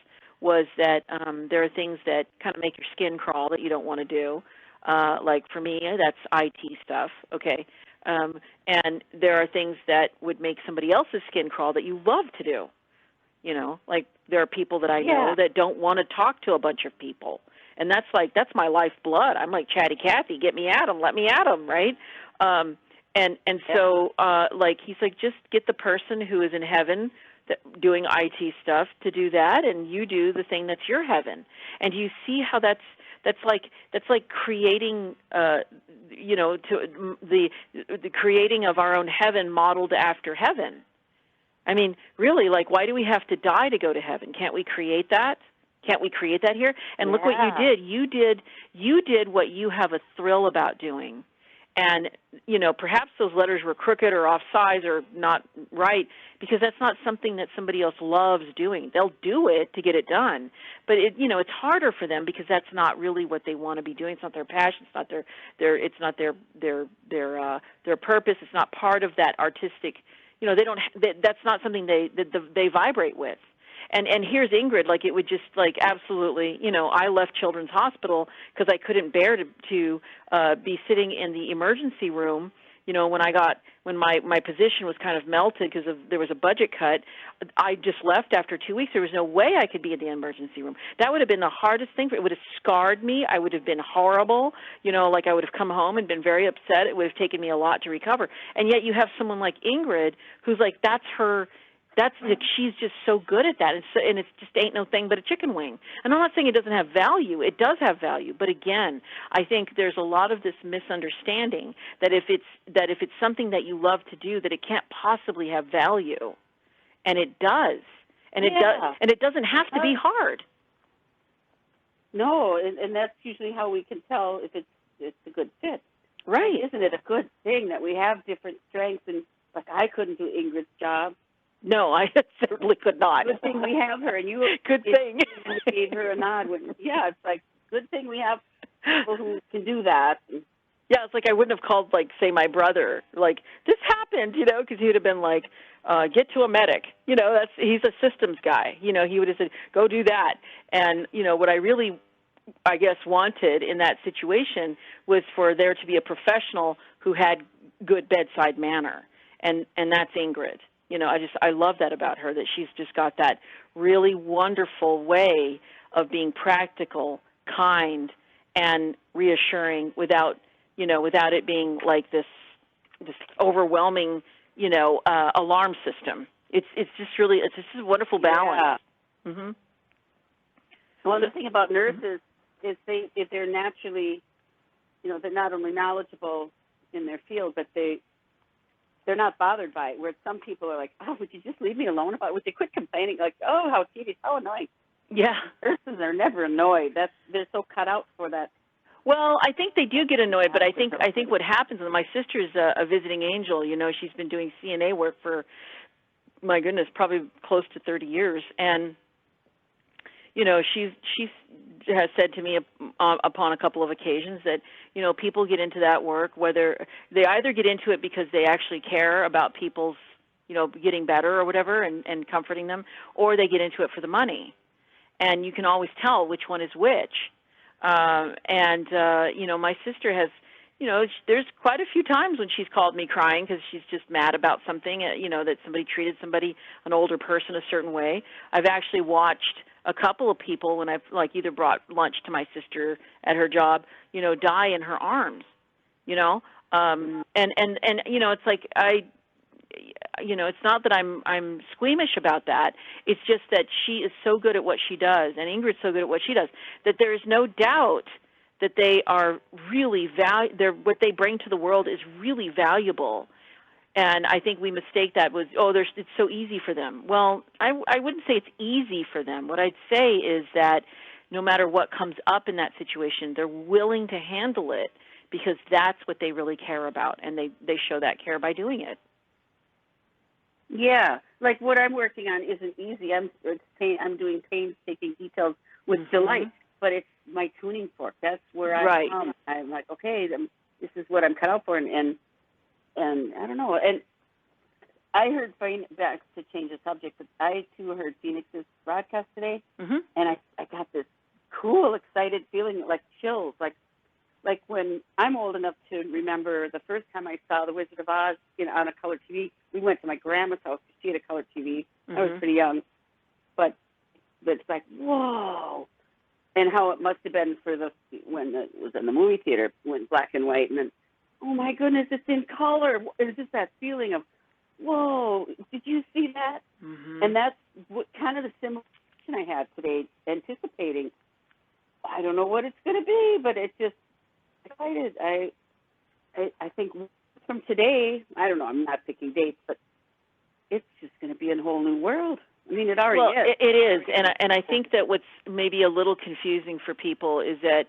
was that there are things that kind of make your skin crawl that you don't want to do. Like for me, that's IT stuff, okay? And there are things that would make somebody else's skin crawl that you love to do. Like there are people that I know that don't want to talk to a bunch of people. And that's my lifeblood. I'm like Chatty Cathy, get me at them, let me at them, right? So, he's like, just get the person who is in heaven doing IT stuff to do that, and you do the thing that's your heaven. And you see how that's like creating, to the creating of our own heaven modeled after heaven. I mean, really, like, why do we have to die to go to heaven? Can't we create that? Can't we create that here? And look what you did. You did what you have a thrill about doing. And, perhaps those letters were crooked or off size or not right, because that's not something that somebody else loves doing. They'll do it to get it done, but it's harder for them because that's not really what they want to be doing. It's not their passion. It's not it's not their purpose. It's not part of that artistic. That's not something they vibrate with. And here's Ingrid, like, it would just, like, absolutely, I left Children's Hospital because I couldn't bear to be sitting in the emergency room, when my position was kind of melted because there was a budget cut. I just left after 2 weeks. There was no way I could be in the emergency room. That would have been the hardest thing. It would have scarred me. I would have been horrible. Like, I would have come home and been very upset. It would have taken me a lot to recover. And yet you have someone like Ingrid who's like, she's just so good at that, and it's just ain't no thing but a chicken wing. And I'm not saying it doesn't have value. It does have value, but again, I think there's a lot of this misunderstanding that if it's something that you love to do, that it can't possibly have value, and it does, and it doesn't have to be hard. No, and that's usually how we can tell if it's a good fit. Right? Isn't it a good thing that we have different strengths? And like, I couldn't do Ingrid's job. No, I certainly could not. Good thing we have her, and you good thing gave her a nod. It's like, good thing we have people who can do that. Yeah, it's like I wouldn't have called, like, say, my brother, like, this happened, because he would have been like, get to a medic. He's a systems guy. He would have said, go do that. And what I really, I guess, wanted in that situation was for there to be a professional who had good bedside manner, and that's Ingrid. I love that about her, that she's just got that really wonderful way of being practical, kind, and reassuring without it being like this overwhelming, alarm system. It's just a wonderful balance. Yeah. Mm-hmm. Well, the thing about nurses is if they're naturally, they're not only knowledgeable in their field, but they're not bothered by it, where some people are like, oh, would you just leave me alone about it? Would you quit complaining? Like, oh, how tedious, how annoying. Yeah. Nurses are never annoyed. They're so cut out for that. Well, I think they do get annoyed, but I think what happens, and my sister's a visiting angel, she's been doing CNA work for, my goodness, probably close to 30 years, and, she's has said to me upon a couple of occasions that, people get into that work, whether they either get into it because they actually care about people's, getting better or whatever and comforting them, or they get into it for the money. And you can always tell which one is which. My sister has, there's quite a few times when she's called me crying because she's just mad about something, that somebody treated an older person a certain way. I've actually watched a couple of people when I've, like, either brought lunch to my sister at her job, die in her arms, and it's like it's not that I'm squeamish about that. It's just that she is so good at what she does, and Ingrid's so good at what she does, that there is no doubt that they are really what they bring to the world is really valuable. And I think we mistake that with, it's so easy for them. Well, I wouldn't say it's easy for them. What I'd say is that no matter what comes up in that situation, they're willing to handle it because that's what they really care about, and they show that care by doing it. Yeah, like what I'm working on isn't easy. I'm doing painstaking details with delight, but it's my tuning fork. That's where I'm like, okay, this is what I'm cut out for, and I don't know. And I heard, back to change the subject, but I too heard Phoenix's broadcast today, and I got this cool, excited feeling, like chills, like when I'm old enough to remember the first time I saw The Wizard of Oz on a color TV. We went to my grandma's house. She had a color TV. I was pretty young, but it's like, whoa. And how it must have been when it was in the movie theater, when black and white, and then, oh my goodness, it's in color. It's just that feeling of, whoa, did you see that? Mm-hmm. And that's what kind of the similar I had today, anticipating. I don't know what it's going to be, but it's just excited. I think from today, I don't know, I'm not picking dates, but it's just going to be a whole new world. I mean, it already is. It is, and I think that what's maybe a little confusing for people is that,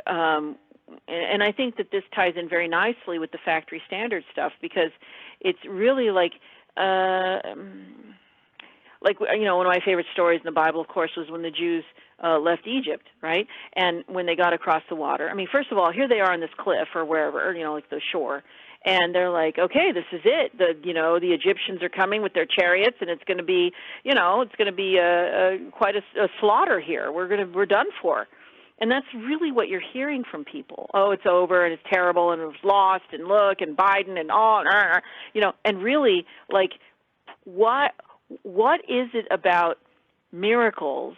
and I think that this ties in very nicely with the factory standard stuff, because it's really like one of my favorite stories in the Bible, of course, was when the Jews left Egypt, right? And when they got across the water. I mean, first of all, here they are on this cliff or wherever, like the shore, and they're like, okay, this is it. The Egyptians are coming with their chariots, and it's going to be, quite a slaughter here. We're done for. And that's really what you're hearing from people. Oh, it's over, and it's terrible, and it was lost, and look, and Biden, and all, and really, like, what is it about miracles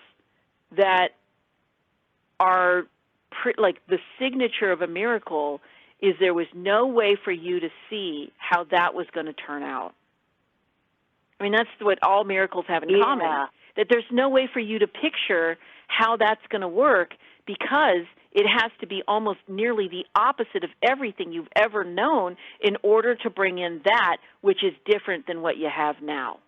that are like the signature of a miracle is there was no way for you to see how that was going to turn out. I mean, that's what all miracles have in common, that there's no way for you to picture how that's going to work, because it has to be almost nearly the opposite of everything you've ever known in order to bring in that which is different than what you have now.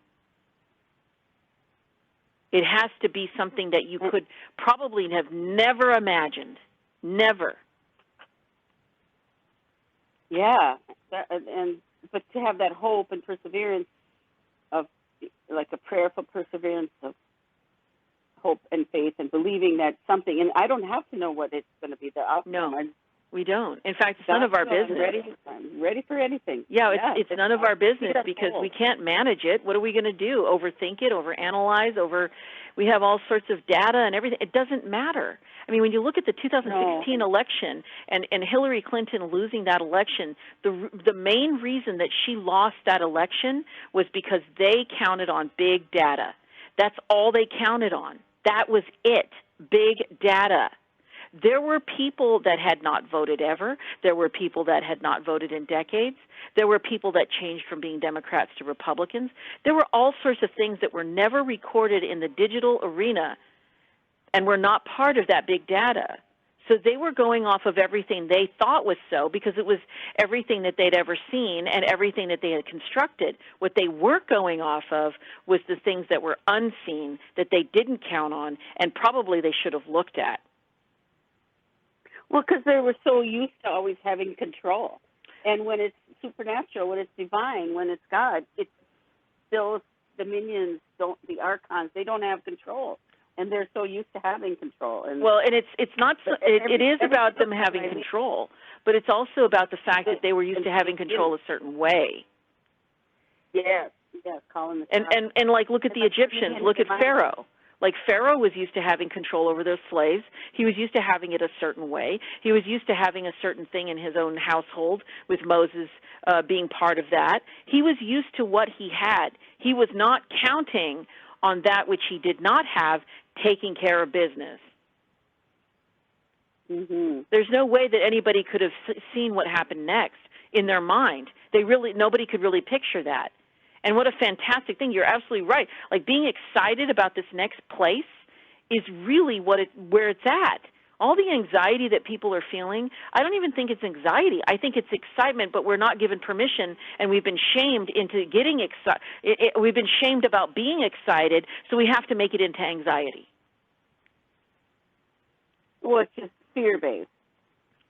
It has to be something that you could probably have never imagined. Never. Yeah, but to have that hope and perseverance of, like, a prayerful perseverance of hope and faith and believing that something, and I don't have to know what it's going to be, the outcome. No, we don't. In fact, it's none of our business. I'm ready for anything. Yeah, it's none of our business, because we can't manage it. What are we going to do? Overthink it, overanalyze, we have all sorts of data and everything. It doesn't matter. I mean, when you look at the 2016 election and Hillary Clinton losing that election, the main reason that she lost that election was because they counted on big data. That's all they counted on. That was it, big data. There were people that had not voted ever. There were people that had not voted in decades. There were people that changed from being Democrats to Republicans. There were all sorts of things that were never recorded in the digital arena and were not part of that big data. So they were going off of everything they thought was so, because it was everything that they'd ever seen and everything that they had constructed. What they weren't going off of was the things that were unseen, that they didn't count on, and probably they should have looked at. Well, because they were so used to always having control. And when it's supernatural, when it's divine, when it's God, it's still the minions, the archons, they don't have control. And they're so used to having control. And it's not. It is about them having control, but it's also about the fact that they were used to having control a certain way. Yes, calling the shots. And like, look at the Egyptians. Look at Pharaoh. Like, Pharaoh was used to having control over those slaves. He was used to having it a certain way. He was used to having a certain thing in his own household, with Moses being part of that. He was used to what he had. He was not counting on that which he did not have, taking care of business. Mm-hmm. There's no way that anybody could have seen what happened next in their mind. Nobody could really picture that. And what a fantastic thing. You're absolutely right. Like, being excited about this next place is really where it's at. All the anxiety that people are feeling, I don't even think it's anxiety. I think it's excitement, but we're not given permission, and we've been shamed into getting excited. We've been shamed about being excited, so we have to make it into anxiety. Well, it's just fear-based.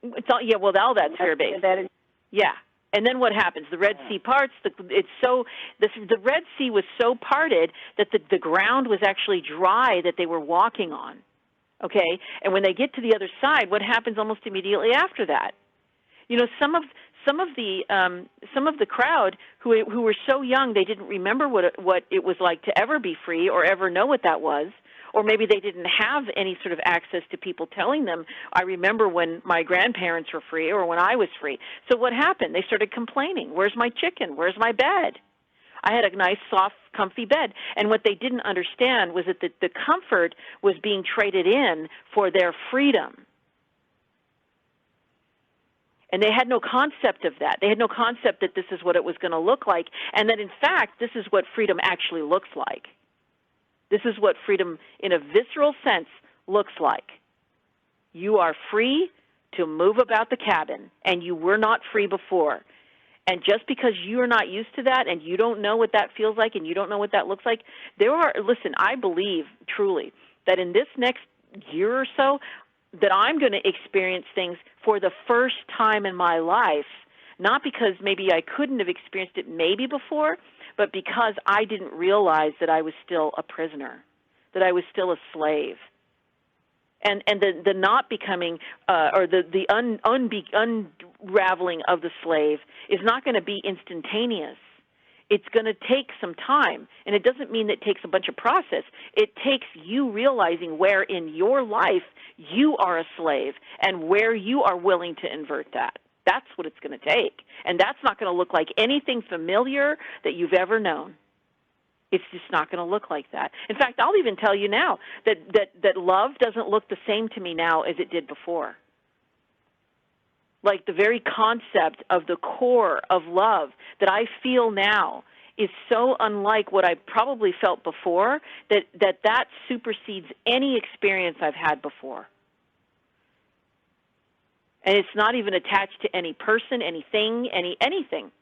All that's fear-based. Yeah. And then what happens? The Red Sea parts. The Red Sea was so parted that the ground was actually dry that they were walking on. Okay, and when they get to the other side, what happens almost immediately after that? Some of the crowd who were so young they didn't remember what it was like to ever be free or ever know what that was, or maybe they didn't have any sort of access to people telling them, I remember when my grandparents were free or when I was free. So what happened? They started complaining. Where's my chicken? Where's my bed? I had a nice, soft, comfy bed. And what they didn't understand was that the comfort was being traded in for their freedom. And they had no concept of that. They had no concept that this is what it was going to look like, and that, in fact, this is what freedom actually looks like. This is what freedom, in a visceral sense, looks like. You are free to move about the cabin, and you were not free before. And just because you are not used to that and you don't know what that feels like and you don't know what that looks like, listen, I believe truly that in this next year or so that I'm going to experience things for the first time in my life, not because maybe I couldn't have experienced it maybe before, but because I didn't realize that I was still a prisoner, that I was still a slave. And the not becoming or the unraveling of the slave is not going to be instantaneous. It's going to take some time, and it doesn't mean that it takes a bunch of process. It takes you realizing where in your life you are a slave and where you are willing to invert that. That's what it's going to take, and that's not going to look like anything familiar that you've ever known. It's just not going to look like that. In fact, I'll even tell you now that love doesn't look the same to me now as it did before. Like the very concept of the core of love that I feel now is so unlike what I probably felt before that supersedes any experience I've had before. And it's not even attached to any person, anything, anything.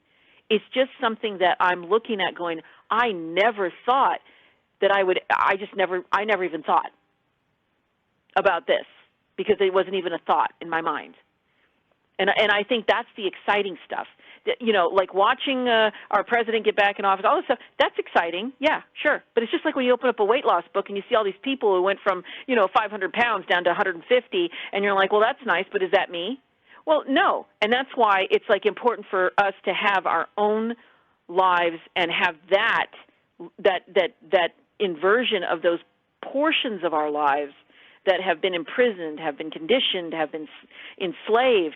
It's just something that I'm looking at going, I never thought that I never even thought about this because it wasn't even a thought in my mind. And I think that's the exciting stuff. Like watching our president get back in office, all this stuff, that's exciting. Yeah, sure. But it's just like when you open up a weight loss book and you see all these people who went from, 500 pounds down to 150, and you're like, well, that's nice, but is that me? Well, no. And that's why it's like important for us to have our own lives and have that inversion of those portions of our lives that have been imprisoned, have been conditioned, have been enslaved,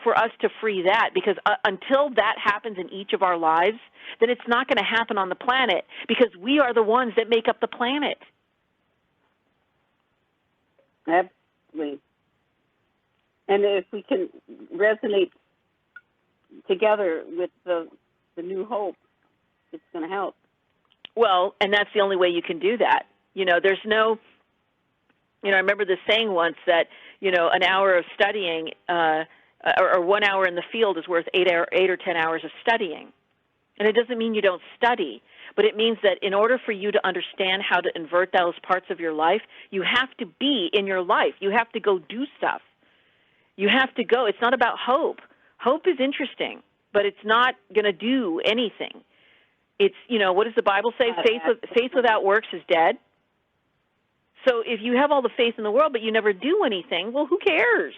for us to free that, because until that happens in each of our lives, then it's not going to happen on the planet, because we are the ones that make up the planet. Absolutely. And if we can resonate together with the new hope, it's going to help. Well, and that's the only way you can do that. There's no, I remember the saying once that, an hour of studying or 1 hour in the field is worth 8 or 10 hours of studying. And it doesn't mean you don't study, but it means that in order for you to understand how to invert those parts of your life, you have to be in your life. You have to go do stuff. You have to go. It's not about hope. Hope is interesting, but it's not going to do anything. It's, what does the Bible say? Faith without works is dead. So if you have all the faith in the world, but you never do anything, well, who cares?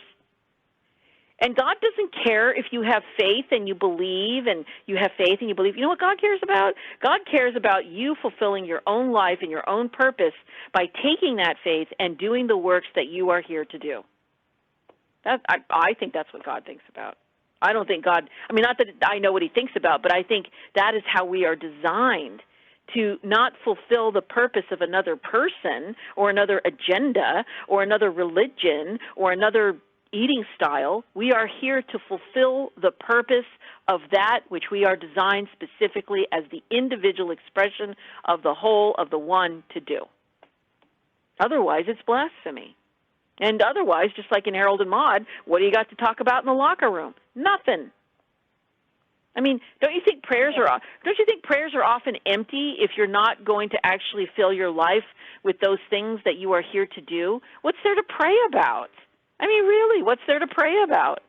And God doesn't care if you have faith and you believe and you have faith and you believe. You know what God cares about? God cares about you fulfilling your own life and your own purpose by taking that faith and doing the works that you are here to do. I think that's what God thinks about. I don't think God, not that I know what he thinks about, but I think that is how we are designed to not fulfill the purpose of another person or another agenda or another religion or another eating style. We are here to fulfill the purpose of that which we are designed specifically as the individual expression of the whole of the one to do. Otherwise, it's blasphemy. And otherwise, just like in Harold and Maude, what do you got to talk about in the locker room? Nothing. Don't you think prayers are often empty if you're not going to actually fill your life with those things that you are here to do? What's there to pray about? Really, what's there to pray about?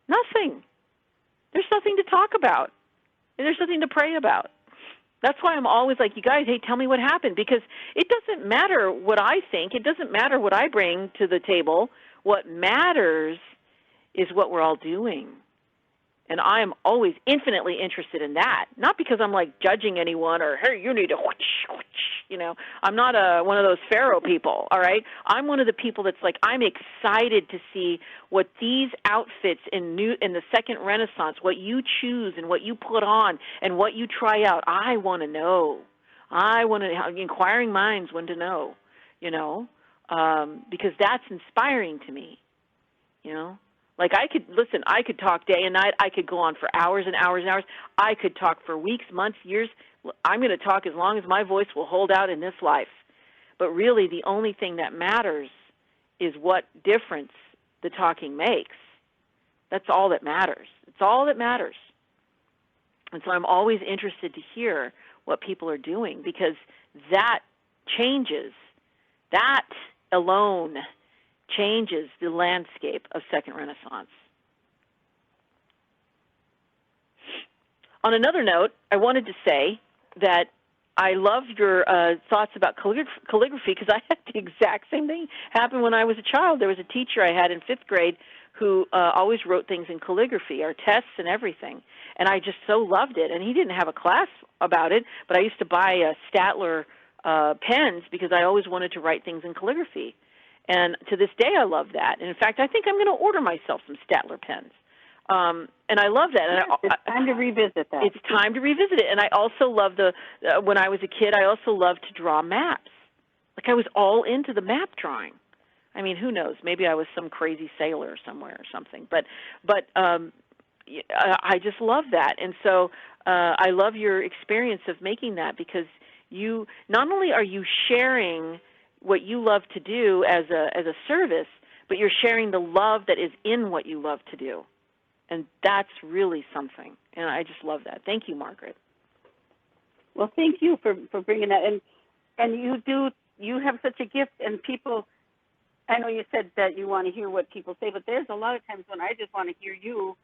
Nothing. There's nothing to talk about. And there's nothing to pray about. That's why I'm always like, you guys, hey, tell me what happened, because it doesn't matter what I think. It doesn't matter what I bring to the table. What matters is what we're all doing. And I am always infinitely interested in that, not because I'm like judging anyone or, hey, you need to, I'm not one of those Pharaoh people, all right? I'm one of the people that's like, I'm excited to see what these outfits in the Second Renaissance, what you choose and what you put on and what you try out. I want to know. Inquiring minds want to know, because that's inspiring to me, Like I could talk day and night. I could go on for hours and hours and hours. I could talk for weeks, months, years. I'm going to talk as long as my voice will hold out in this life. But really the only thing that matters is what difference the talking makes. That's all that matters. It's all that matters. And so I'm always interested to hear what people are doing, because that changes, that alone changes the landscape of Second Renaissance. On another note, I wanted to say that I love your thoughts about calligraphy, because I had the exact same thing happen when I was a child. There was a teacher I had in 5th grade who always wrote things in calligraphy, our tests and everything, and I just so loved it. And he didn't have a class about it, but I used to buy Statler pens because I always wanted to write things in calligraphy. And to this day, I love that. And in fact, I think I'm going to order myself some Statler pens. And I love that. And it's time to revisit that. It's time to revisit it. And I also love when I was a kid, I also loved to draw maps. Like I was all into the map drawing. I mean, who knows? Maybe I was some crazy sailor somewhere or something. But I just love that. And so I love your experience of making that, because you not only are you sharing what you love to do as a service, but you're sharing the love that is in what you love to do. And that's really something. And I just love that. Thank you, Margaret. Well, thank you for bringing that. And you have such a gift, and people, I know you said that you want to hear what people say, but there's a lot of times when I just want to hear you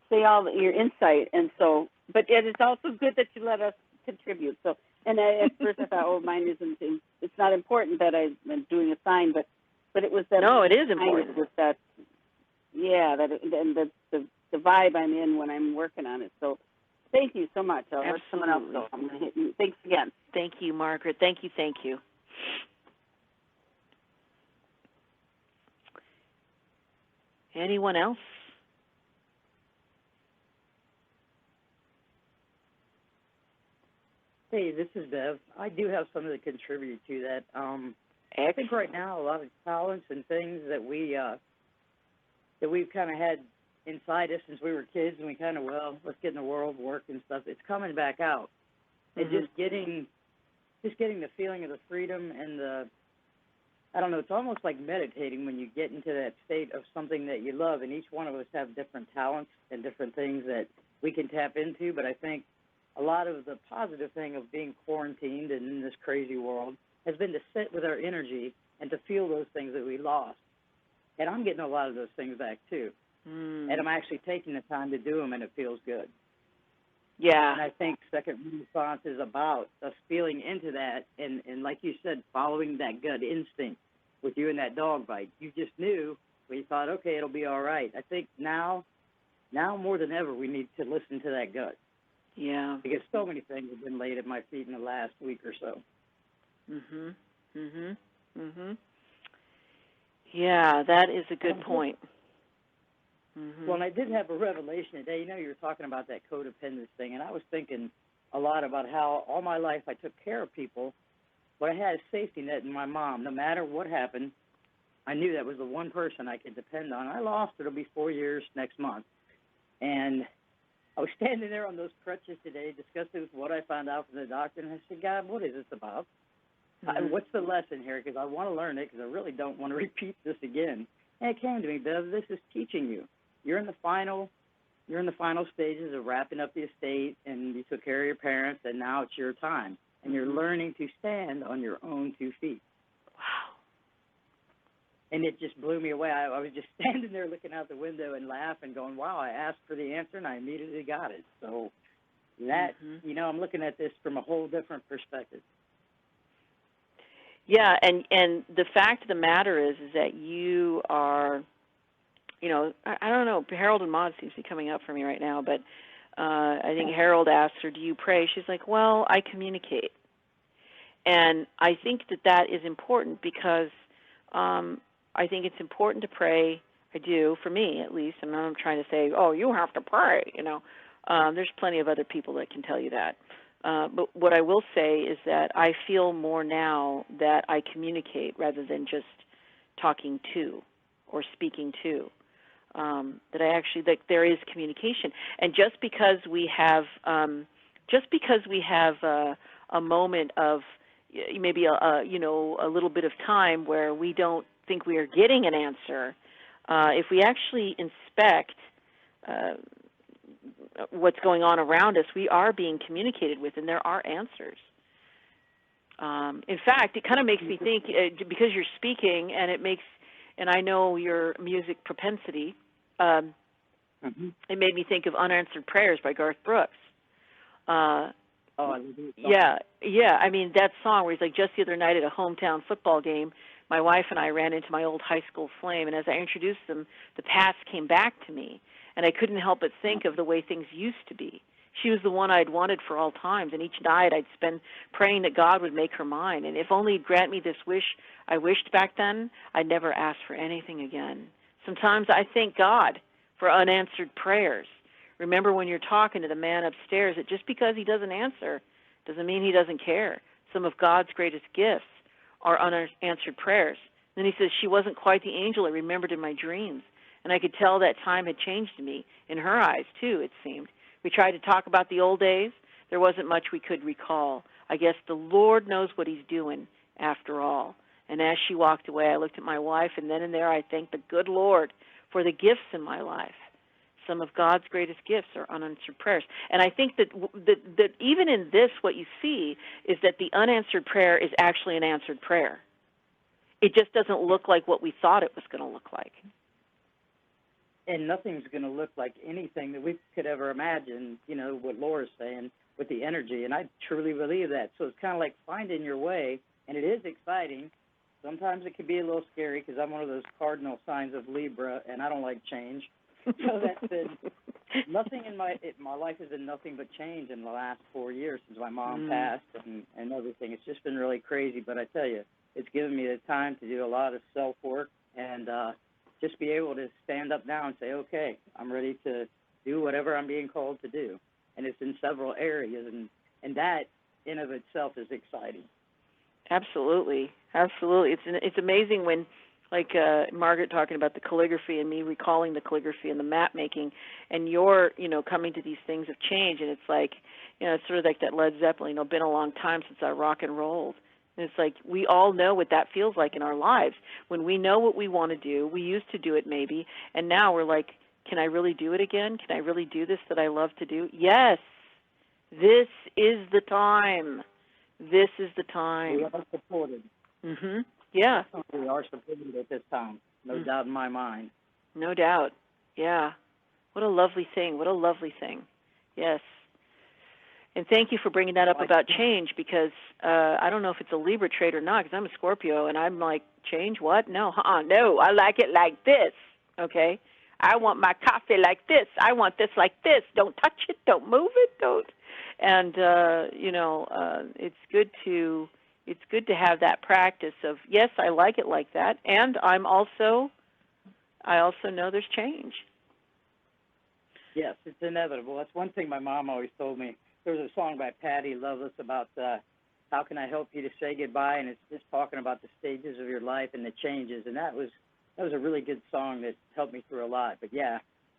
say all your insight. And so, but it is also good that you let us contribute. So, and at first I thought, oh, mine isn't, it's not important that I'm doing a sign, but it was that. No, it is important. With that, yeah, and the vibe I'm in when I'm working on it. So thank you so much. I'll let someone else go. I'm going to hit you. Thanks again. Thank you, Margaret. Thank you. Thank you. Anyone else? Hey, this is Bev. I do have something to contribute to that. I think right now a lot of talents and things that we've kind of had inside us since we were kids, and we kind of, let's get in the world, work and stuff. It's coming back out, and just getting the feeling of the freedom and I don't know, it's almost like meditating when you get into that state of something that you love, and each one of us have different talents and different things that we can tap into. But I think a lot of the positive thing of being quarantined and in this crazy world has been to sit with our energy and to feel those things that we lost. And I'm getting a lot of those things back, too. And I'm actually taking the time to do them, and it feels good. Yeah. And I think Second Renaissance is about us feeling into that and like you said, following that gut instinct with you and that dog bite. You just knew, but you thought, okay, it'll be all right. I think now more than ever, we need to listen to that gut. Yeah. Because so many things have been laid at my feet in the last week or so. Yeah, that is a good point. Well, and I did have a revelation today. You know, you were talking about that codependence thing, and I was thinking a lot about how all my life I took care of people. What I had a safety net in my mom. No matter what happened, I knew that was the one person I could depend on. I lost her. It'll be 4 years next month. And I was standing there on those crutches today discussing what I found out from the doctor, and I said, God, what is this about? What's the lesson here? Because I want to learn it, because I really don't want to repeat this again. And it came to me, Bev, this is teaching you. You're in the final stages of wrapping up the estate, and you took care of your parents, and now it's your time. And you're learning to stand on your own 2 feet. Wow. And it just blew me away. I was just standing there looking out the window and laughing, going, wow, I asked for the answer, and I immediately got it. So that, you know, I'm looking at this from a whole different perspective. Yeah, and the fact of the matter is that you are, you know, I don't know, Harold and Maude seems to be coming up for me right now, but I think Harold asked her, do you pray? She's like, well, I communicate. And I think that is important, because I think it's important to pray. I do, for me at least. I'm not trying to say, oh, you have to pray, you know. There's plenty of other people that can tell you that. But what I will say is that I feel more now that I communicate rather than just talking to or speaking to. that there is communication. And just because we have a moment of maybe a little bit of time where we don't think we are getting an answer, if we actually inspect what's going on around us, we are being communicated with, and there are answers. In fact, it kind of makes me think, because you're speaking, and I know your music propensity, it made me think of Unanswered Prayers by Garth Brooks. Yeah. I mean, that song where he's like, just the other night at a hometown football game, my wife and I ran into my old high school flame, and as I introduced them, the past came back to me, and I couldn't help but think of the way things used to be. She was the one I'd wanted for all times, and each night I'd spend praying that God would make her mine, and if only He'd grant me this wish I wished back then, I'd never ask for anything again. Sometimes I thank God for unanswered prayers. Remember when you're talking to the man upstairs that just because he doesn't answer doesn't mean he doesn't care. Some of God's greatest gifts are unanswered prayers. Then he says, she wasn't quite the angel I remembered in my dreams. And I could tell that time had changed me. In her eyes, too, it seemed. We tried to talk about the old days. There wasn't much we could recall. I guess the Lord knows what He's doing after all. And as she walked away, I looked at my wife, and then and there I thanked the good Lord for the gifts in my life. Some of God's greatest gifts are unanswered prayers. And I think that even in this, what you see is that the unanswered prayer is actually an answered prayer. It just doesn't look like what we thought it was going to look like. And nothing's going to look like anything that we could ever imagine, what Laura's saying with the energy. And I truly believe that. So it's kind of like finding your way, and it is exciting. Sometimes it can be a little scary because I'm one of those cardinal signs of Libra, and I don't like change. So that's been nothing in my life has been nothing but change in the last 4 years since my mom passed and everything. It's just been really crazy, but I tell you, it's given me the time to do a lot of self-work and just be able to stand up now and say, okay, I'm ready to do whatever I'm being called to do. And it's in several areas, and that in of itself is exciting. Absolutely. It's amazing when, like Margaret talking about the calligraphy and me recalling the calligraphy and the map making, and you're, coming to these things of change, and it's like, it's sort of like that Led Zeppelin, been a long time since I rock and rolled. And it's like we all know what that feels like in our lives. When we know what we want to do, we used to do it maybe, and now we're like, can I really do it again? Can I really do this that I love to do? Yes, this is the time. This is the time. We are supported. Yeah. We are supported at this time. No doubt in my mind. No doubt. Yeah. What a lovely thing. What a lovely thing. Yes. And thank you for bringing that up about change, because I don't know if it's a Libra trait or not, because I'm a Scorpio, and I'm like, change what? No, no, I like it like this, okay? I want my coffee like this. I want this like this. Don't touch it. Don't move it. Don't. And, it's good to have that practice of, yes, I like it like that, and I also know there's change. Yes, it's inevitable. That's one thing my mom always told me. There was a song by Patty Loveless about how can I help you to say goodbye, and it's just talking about the stages of your life and the changes, and that was a really good song that helped me through a lot. But, yeah,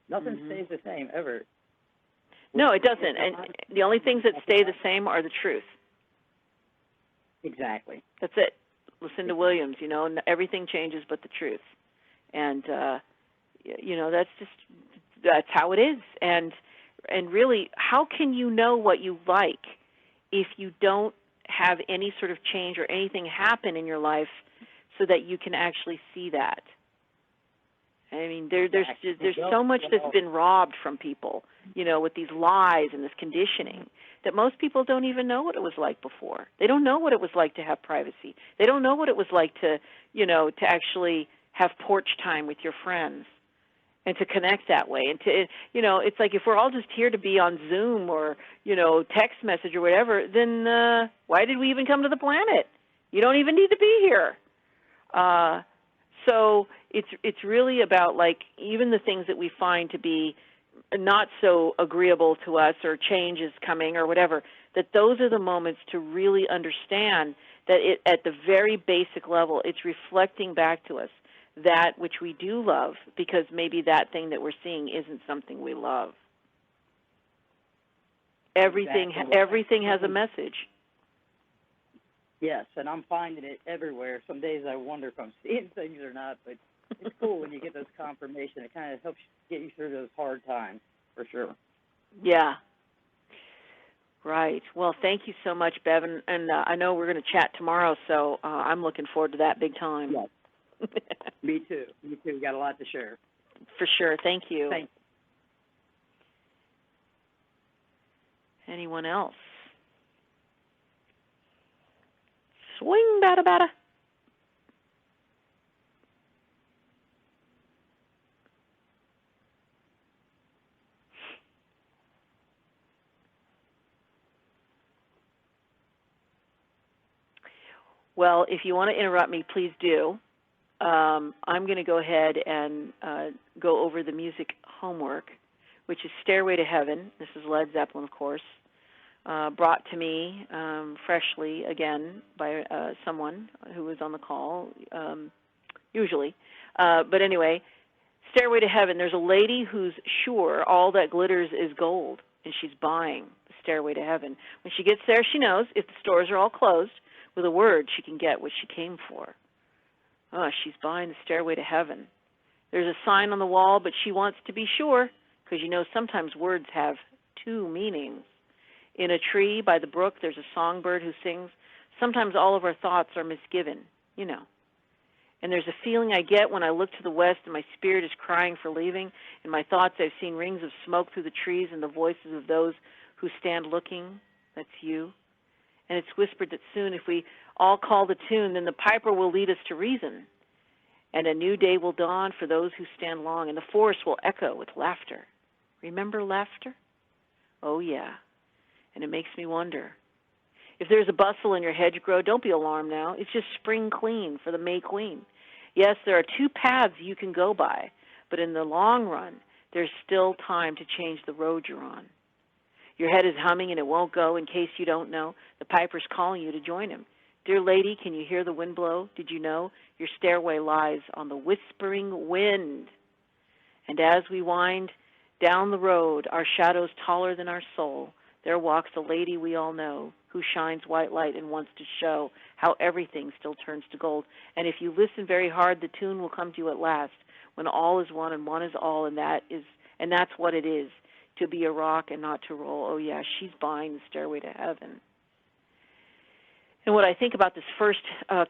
nothing stays the same ever. No, it doesn't, and the only things that stay the same are the truth. Exactly. That's it. Listen to Williams, everything changes but the truth. And, that's how it is. And really, how can you know what you like if you don't have any sort of change or anything happen in your life so that you can actually see that? I mean, there's so much that's been robbed from people, with these lies and this conditioning, that most people don't even know what it was like before. They don't know what it was like to have privacy. They don't know what it was like to actually have porch time with your friends and to connect that way. And to, it's like if we're all just here to be on Zoom or, text message or whatever, then why did we even come to the planet? You don't even need to be here. So it's really about, like, even the things that we find to be not so agreeable to us, or change is coming or whatever, that those are the moments to really understand that at the very basic level, it's reflecting back to us that which we do love, because maybe that thing that we're seeing isn't something we love. Everything has a message. Yes, and I'm finding it everywhere. Some days I wonder if I'm seeing things or not, but it's cool when you get those confirmation. It kind of helps get you through those hard times, for sure. Yeah. Right. Well, thank you so much, Bev, and I know we're going to chat tomorrow, so I'm looking forward to that big time. Yes. Me too. Me too. We got a lot to share. For sure. Thank you. Thank you. Anyone else? Swing, bada, bada. Well, if you want to interrupt me, please do. I'm going to go ahead and go over the music homework, which is Stairway to Heaven. This is Led Zeppelin, of course, brought to me freshly, again, by someone who was on the call, usually. But anyway, Stairway to Heaven, there's a lady who's sure all that glitters is gold, and she's buying the Stairway to Heaven. When she gets there, she knows if the stores are all closed, with a word she can get what she came for. Oh, she's buying the Stairway to Heaven. There's a sign on the wall, but she wants to be sure, because you know sometimes words have two meanings. In a tree by the brook, there's a songbird who sings. Sometimes all of our thoughts are misgiven, you know. And there's a feeling I get when I look to the west and my spirit is crying for leaving. In my thoughts I've seen rings of smoke through the trees and the voices of those who stand looking. That's you. And it's whispered that soon if we all call the tune, then the piper will lead us to reason. And a new day will dawn for those who stand long, and the forest will echo with laughter. Remember laughter? Oh, yeah. And it makes me wonder. If there's a bustle in your hedgerow, don't be alarmed now. It's just spring clean for the May Queen. Yes, there are two paths you can go by, but in the long run, there's still time to change the road you're on. Your head is humming and it won't go. In case you don't know, the piper's calling you to join him. Dear lady, can you hear the wind blow? Did you know your stairway lies on the whispering wind? And as we wind down the road, our shadows taller than our soul, there walks a lady we all know who shines white light and wants to show how everything still turns to gold. And if you listen very hard, the tune will come to you at last, when all is one and one is all, and that's what it is, to be a rock and not to roll. Oh, yeah, she's buying the Stairway to Heaven. And what I think about this first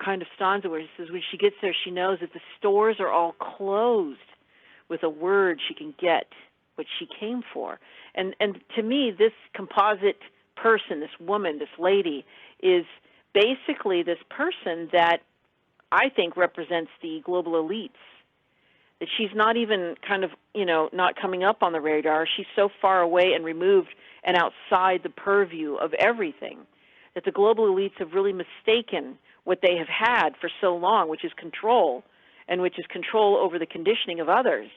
kind of stanza where it says, when she gets there, she knows that the stores are all closed. With a word, she can get what she came for. And to me, this composite person, this woman, this lady, is basically this person that I think represents the global elites. That she's not even kind of, not coming up on the radar. She's so far away and removed and outside the purview of everything that the global elites have really mistaken what they have had for so long, which is control, and which is control over the conditioning of others.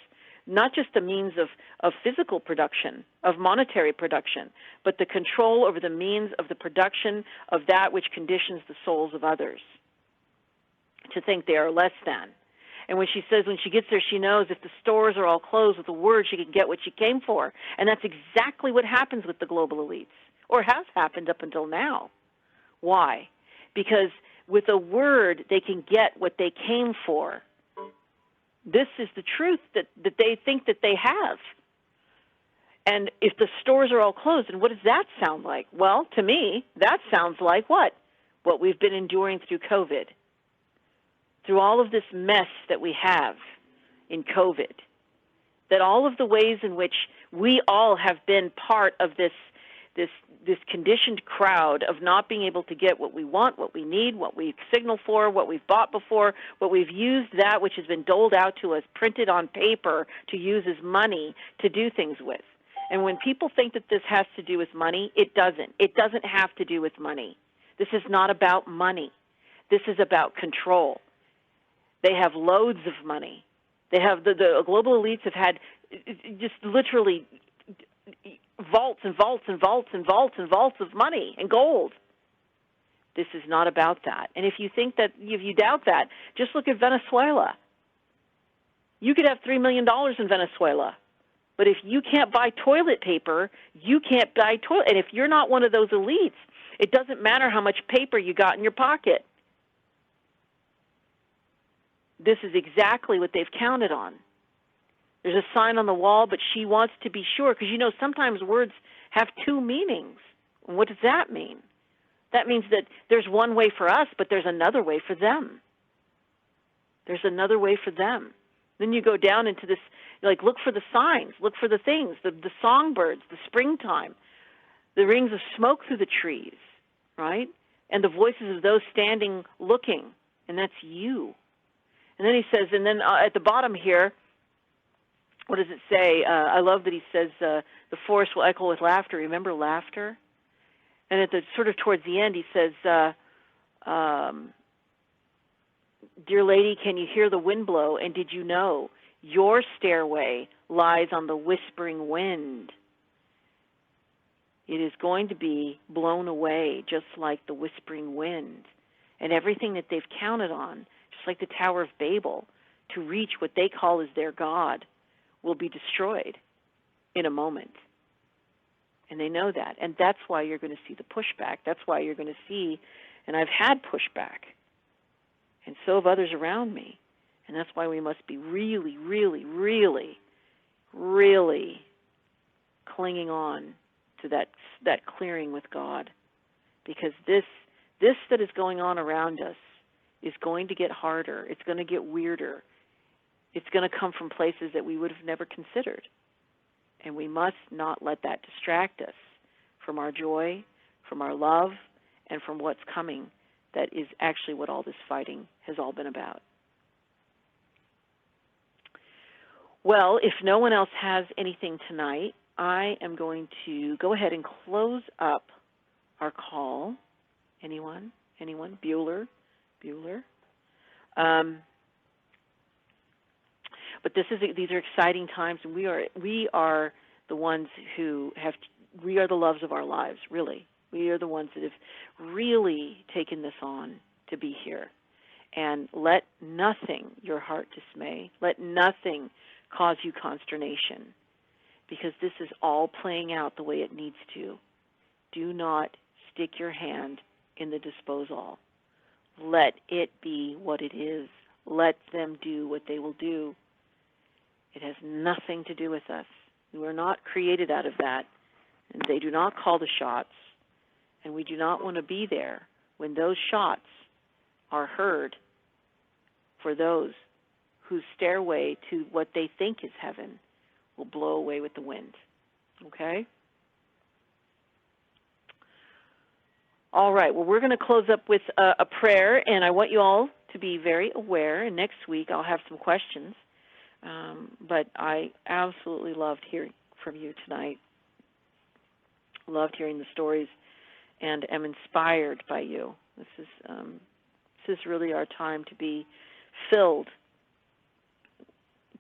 Not just the means of physical production, of monetary production, but the control over the means of the production of that which conditions the souls of others to think they are less than. And when she says when she gets there, she knows if the stores are all closed, with a word she can get what she came for. And that's exactly what happens with the global elites, or has happened up until now. Why? Because with a word they can get what they came for. This is the truth that they think that they have. And if the stores are all closed, and what does that sound like? Well, to me, that sounds like what? What we've been enduring through COVID. Through all of this mess that we have in COVID. That all of the ways in which we all have been part of this conditioned crowd of not being able to get what we want, what we need, what we signal for, what we've bought before, what we've used, that which has been doled out to us, printed on paper to use as money to do things with. And when people think that this has to do with money, it doesn't. It doesn't have to do with money. This is not about money. This is about control. They have loads of money. They have the global elites have had just literally vaults and vaults and vaults and vaults and vaults of money and gold. This is not about that. And if you think that, if you doubt that, just look at Venezuela. You could have $3 million in Venezuela, but if you can't buy toilet paper, you can't buy toilet. And if you're not one of those elites, it doesn't matter how much paper you got in your pocket. This is exactly what they've counted on. There's a sign on the wall, but she wants to be sure, because you know sometimes words have two meanings. What does that mean? That means that there's one way for us, but there's another way for them. There's another way for them. Then you go down into this, like, look for the signs, look for the things, the songbirds, the springtime, the rings of smoke through the trees, right? And the voices of those standing looking, and that's you. And then he says, and then at the bottom here, what does it say? I love that he says the forest will echo with laughter. Remember laughter? And at the sort of towards the end, he says, dear lady, can you hear the wind blow? And did you know your stairway lies on the whispering wind? It is going to be blown away just like the whispering wind. And everything that they've counted on, just like the Tower of Babel, to reach what they call as their God, will be destroyed in a moment. And they know that. And that's why you're going to see the pushback. That's why you're going to see, and I've had pushback, and so have others around me. And that's why we must be really, really, really, really clinging on to that clearing with God. Because this that is going on around us is going to get harder. It's going to get weirder. It's going to come from places that we would have never considered. And we must not let that distract us from our joy, from our love, and from what's coming. That is actually what all this fighting has all been about. Well, if no one else has anything tonight, I am going to go ahead and close up our call. Anyone? Anyone? Bueller? But these are exciting times, and we are the ones who we are the loves of our lives, really. We are the ones that have really taken this on to be here. And let nothing your heart dismay. Let nothing cause you consternation, because this is all playing out the way it needs to. Do not stick your hand in the disposal. Let it be what it is. Let them do what they will do. It has nothing to do with us. We were not created out of that, and they do not call the shots, and we do not want to be there when those shots are heard for those whose stairway to what they think is heaven will blow away with the wind. Okay? All right. Well, we're going to close up with a prayer, and I want you all to be very aware, and next week I'll have some questions. But I absolutely loved hearing from you tonight. Loved hearing the stories, and am inspired by you. This is really our time to be filled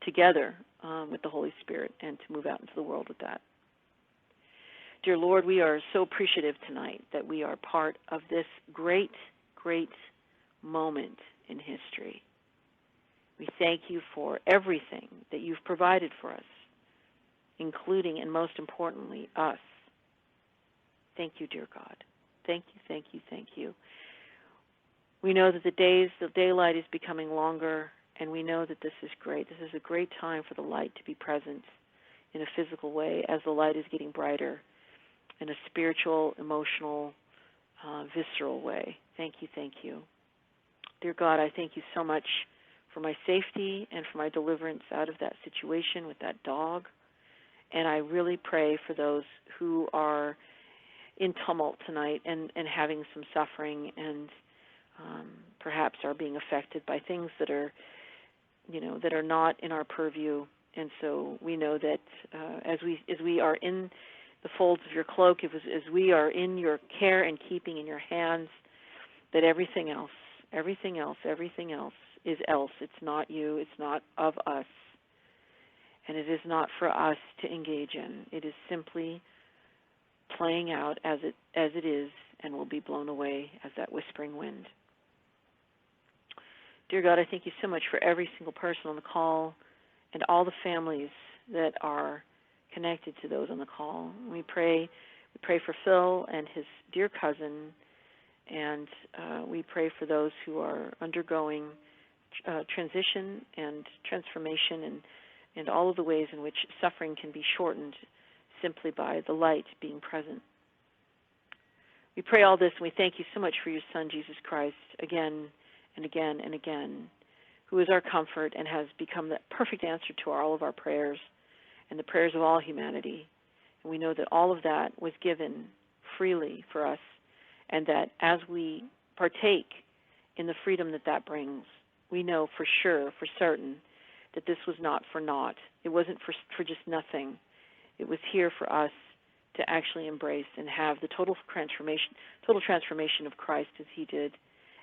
together with the Holy Spirit and to move out into the world with that. Dear Lord, we are so appreciative tonight that we are part of this great, great moment in history. We thank you for everything that you've provided for us, including and most importantly, us. Thank you, dear God. Thank you, thank you, thank you. We know that the daylight is becoming longer, and we know that this is great. This is a great time for the light to be present in a physical way as the light is getting brighter, in a spiritual, emotional, visceral way. Thank you, thank you. Dear God, I thank you so much for my safety and for my deliverance out of that situation with that dog. And I really pray for those who are in tumult tonight and having some suffering and perhaps are being affected by things that are, that are not in our purview. And so we know that as we are in the folds of your cloak, as we are in your care and keeping in your hands, that everything else is else. It's not you. It's not of us. And it is not for us to engage in. It is simply playing out as it is and will be blown away as that whispering wind. Dear God, I thank you so much for every single person on the call and all the families that are connected to those on the call. We pray for Phil and his dear cousin, and we pray for those who are undergoing transition and transformation, and all of the ways in which suffering can be shortened simply by the light being present. We pray all this, and we thank you so much for your Son, Jesus Christ, again and again and again, who is our comfort and has become the perfect answer to all of our prayers and the prayers of all humanity. And we know that all of that was given freely for us, and that as we partake in the freedom that that brings, we know for sure, for certain, that this was not for naught. It wasn't for just nothing. It was here for us to actually embrace and have the total transformation of Christ as he did,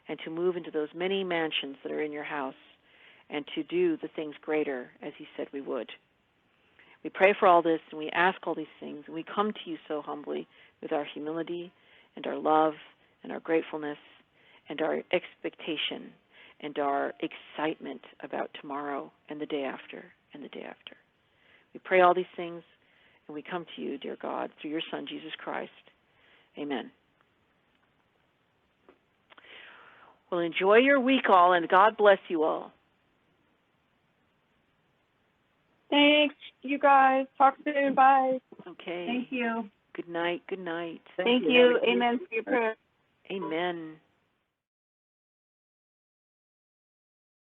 and to move into those many mansions that are in your house, and to do the things greater as he said we would. We pray for all this, and we ask all these things, and we come to you so humbly with our humility and our love and our gratefulness and our expectation and our excitement about tomorrow and the day after and the day after. We pray all these things, and we come to you, dear God, through your Son, Jesus Christ. Amen. Well, enjoy your week all, and God bless you all. Thanks, you guys. Talk soon. Bye. Okay. Thank you. Good night. Good night. Thank you. Amen for your prayer. Amen.